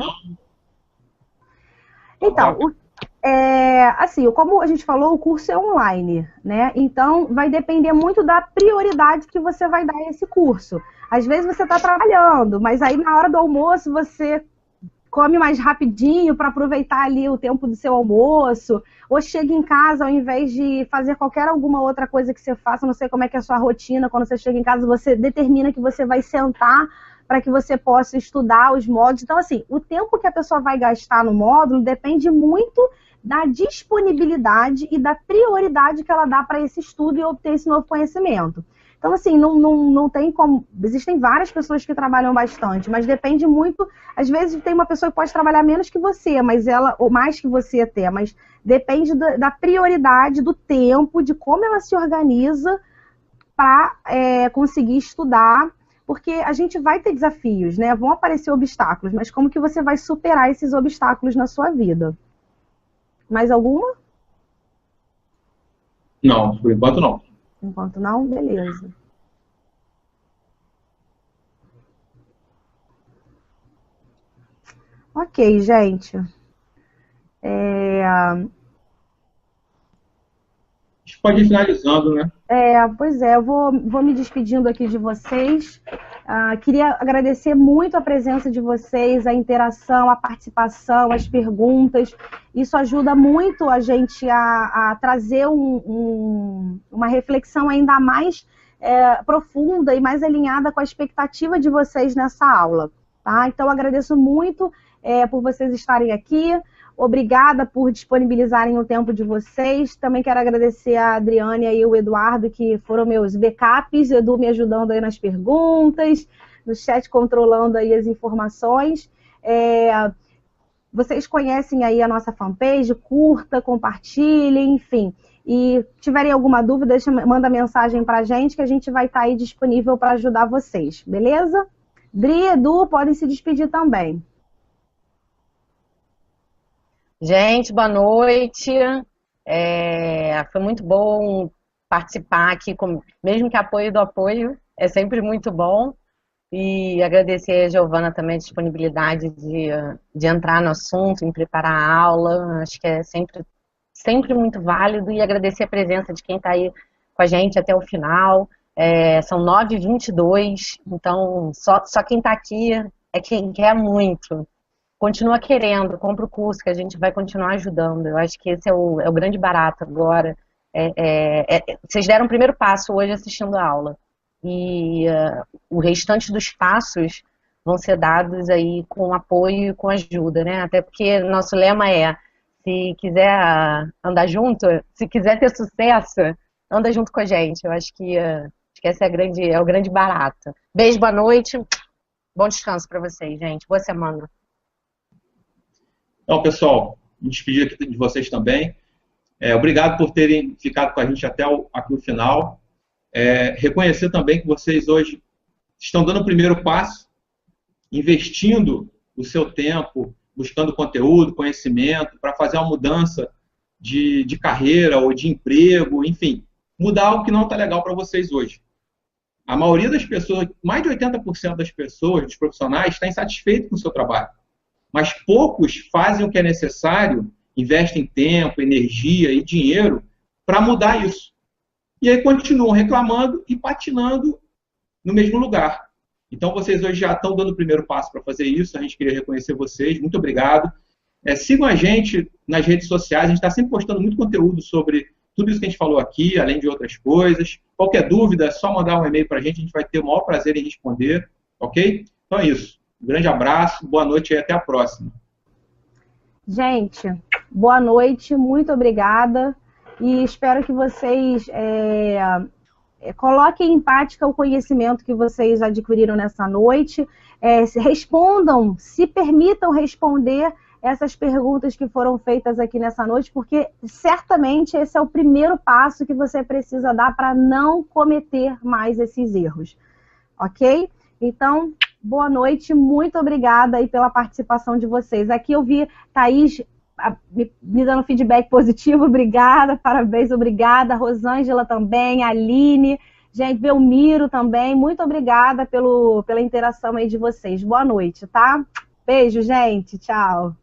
S1: Então, assim, como a gente falou, o curso é online, né? Então, vai depender muito da prioridade que você vai dar a esse curso. Às vezes você está trabalhando, mas aí na hora do almoço você come mais rapidinho para aproveitar ali o tempo do seu almoço, ou chega em casa, ao invés de fazer alguma outra coisa que você faça, não sei como é que é a sua rotina, quando você chega em casa, você determina que você vai sentar para que você possa estudar os módulos. Então, assim, o tempo que a pessoa vai gastar no módulo depende muito da disponibilidade e da prioridade que ela dá para esse estudo e obter esse novo conhecimento. Então, assim, não tem como... Existem várias pessoas que trabalham bastante, mas depende muito... Às vezes tem uma pessoa que pode trabalhar menos que você, ou mais que você até, mas depende da prioridade, do tempo, de como ela se organiza para conseguir estudar, porque a gente vai ter desafios, né? Vão aparecer obstáculos, mas como que você vai superar esses obstáculos na sua vida? Mais alguma?
S2: Não, por enquanto não.
S1: Enquanto não, beleza. Ok, gente.
S2: A gente pode ir finalizando, né?
S1: Pois é, eu vou me despedindo aqui de vocês. Queria agradecer muito a presença de vocês, a interação, a participação, as perguntas. Isso ajuda muito a gente a trazer uma reflexão ainda mais profunda e mais alinhada com a expectativa de vocês nessa aula. Tá? Então, agradeço muito por vocês estarem aqui. Obrigada por disponibilizarem o tempo de vocês. Também quero agradecer a Adriane e o Eduardo, que foram meus backups. Edu me ajudando aí nas perguntas, no chat controlando aí as informações. Vocês conhecem aí a nossa fanpage, curta, compartilhem, enfim. E tiverem alguma dúvida, manda mensagem pra gente, que a gente vai estar aí disponível para ajudar vocês, beleza? Dri e Edu podem se despedir também.
S3: Gente, boa noite. Foi muito bom participar aqui, mesmo que apoio do apoio, é sempre muito bom. E agradecer a Giovana também a disponibilidade de entrar no assunto, em preparar a aula. Acho que é sempre muito válido. E agradecer a presença de quem está aí com a gente até o final. São 9h22, então só quem está aqui é quem quer muito. Continua querendo, compra o curso que a gente vai continuar ajudando. Eu acho que esse é o grande barato agora. Vocês deram o primeiro passo hoje assistindo a aula. E o restante dos passos vão ser dados aí com apoio e com ajuda, né? Até porque nosso lema se quiser andar junto, se quiser ter sucesso, anda junto com a gente. Eu acho que esse é o grande barato. Beijo, boa noite. Bom descanso para vocês, gente. Boa semana.
S2: Então, pessoal, me despedir aqui de vocês também. Obrigado por terem ficado com a gente até aqui o final. Reconhecer também que vocês hoje estão dando o primeiro passo, investindo o seu tempo, buscando conteúdo, conhecimento, para fazer uma mudança de carreira ou de emprego, enfim, mudar algo que não está legal para vocês hoje. A maioria das pessoas, mais de 80% das pessoas, dos profissionais, está insatisfeito com o seu trabalho. Mas poucos fazem o que é necessário, investem tempo, energia e dinheiro para mudar isso. E aí continuam reclamando e patinando no mesmo lugar. Então vocês hoje já estão dando o primeiro passo para fazer isso, a gente queria reconhecer vocês, muito obrigado. Sigam a gente nas redes sociais, a gente está sempre postando muito conteúdo sobre tudo isso que a gente falou aqui, além de outras coisas. Qualquer dúvida, é só mandar um e-mail para a gente vai ter o maior prazer em responder, ok? Então é isso. Um grande abraço, boa noite e até a próxima.
S1: Gente, boa noite, muito obrigada e espero que vocês coloquem em prática o conhecimento que vocês adquiriram nessa noite, respondam, se permitam responder essas perguntas que foram feitas aqui nessa noite, porque certamente esse é o primeiro passo que você precisa dar para não cometer mais esses erros, ok? Então, boa noite, muito obrigada aí pela participação de vocês. Aqui eu vi Thaís me dando feedback positivo, obrigada, parabéns, obrigada. Rosângela também, Aline, gente, Belmiro também, muito obrigada pela interação aí de vocês. Boa noite, tá? Beijo, gente, tchau.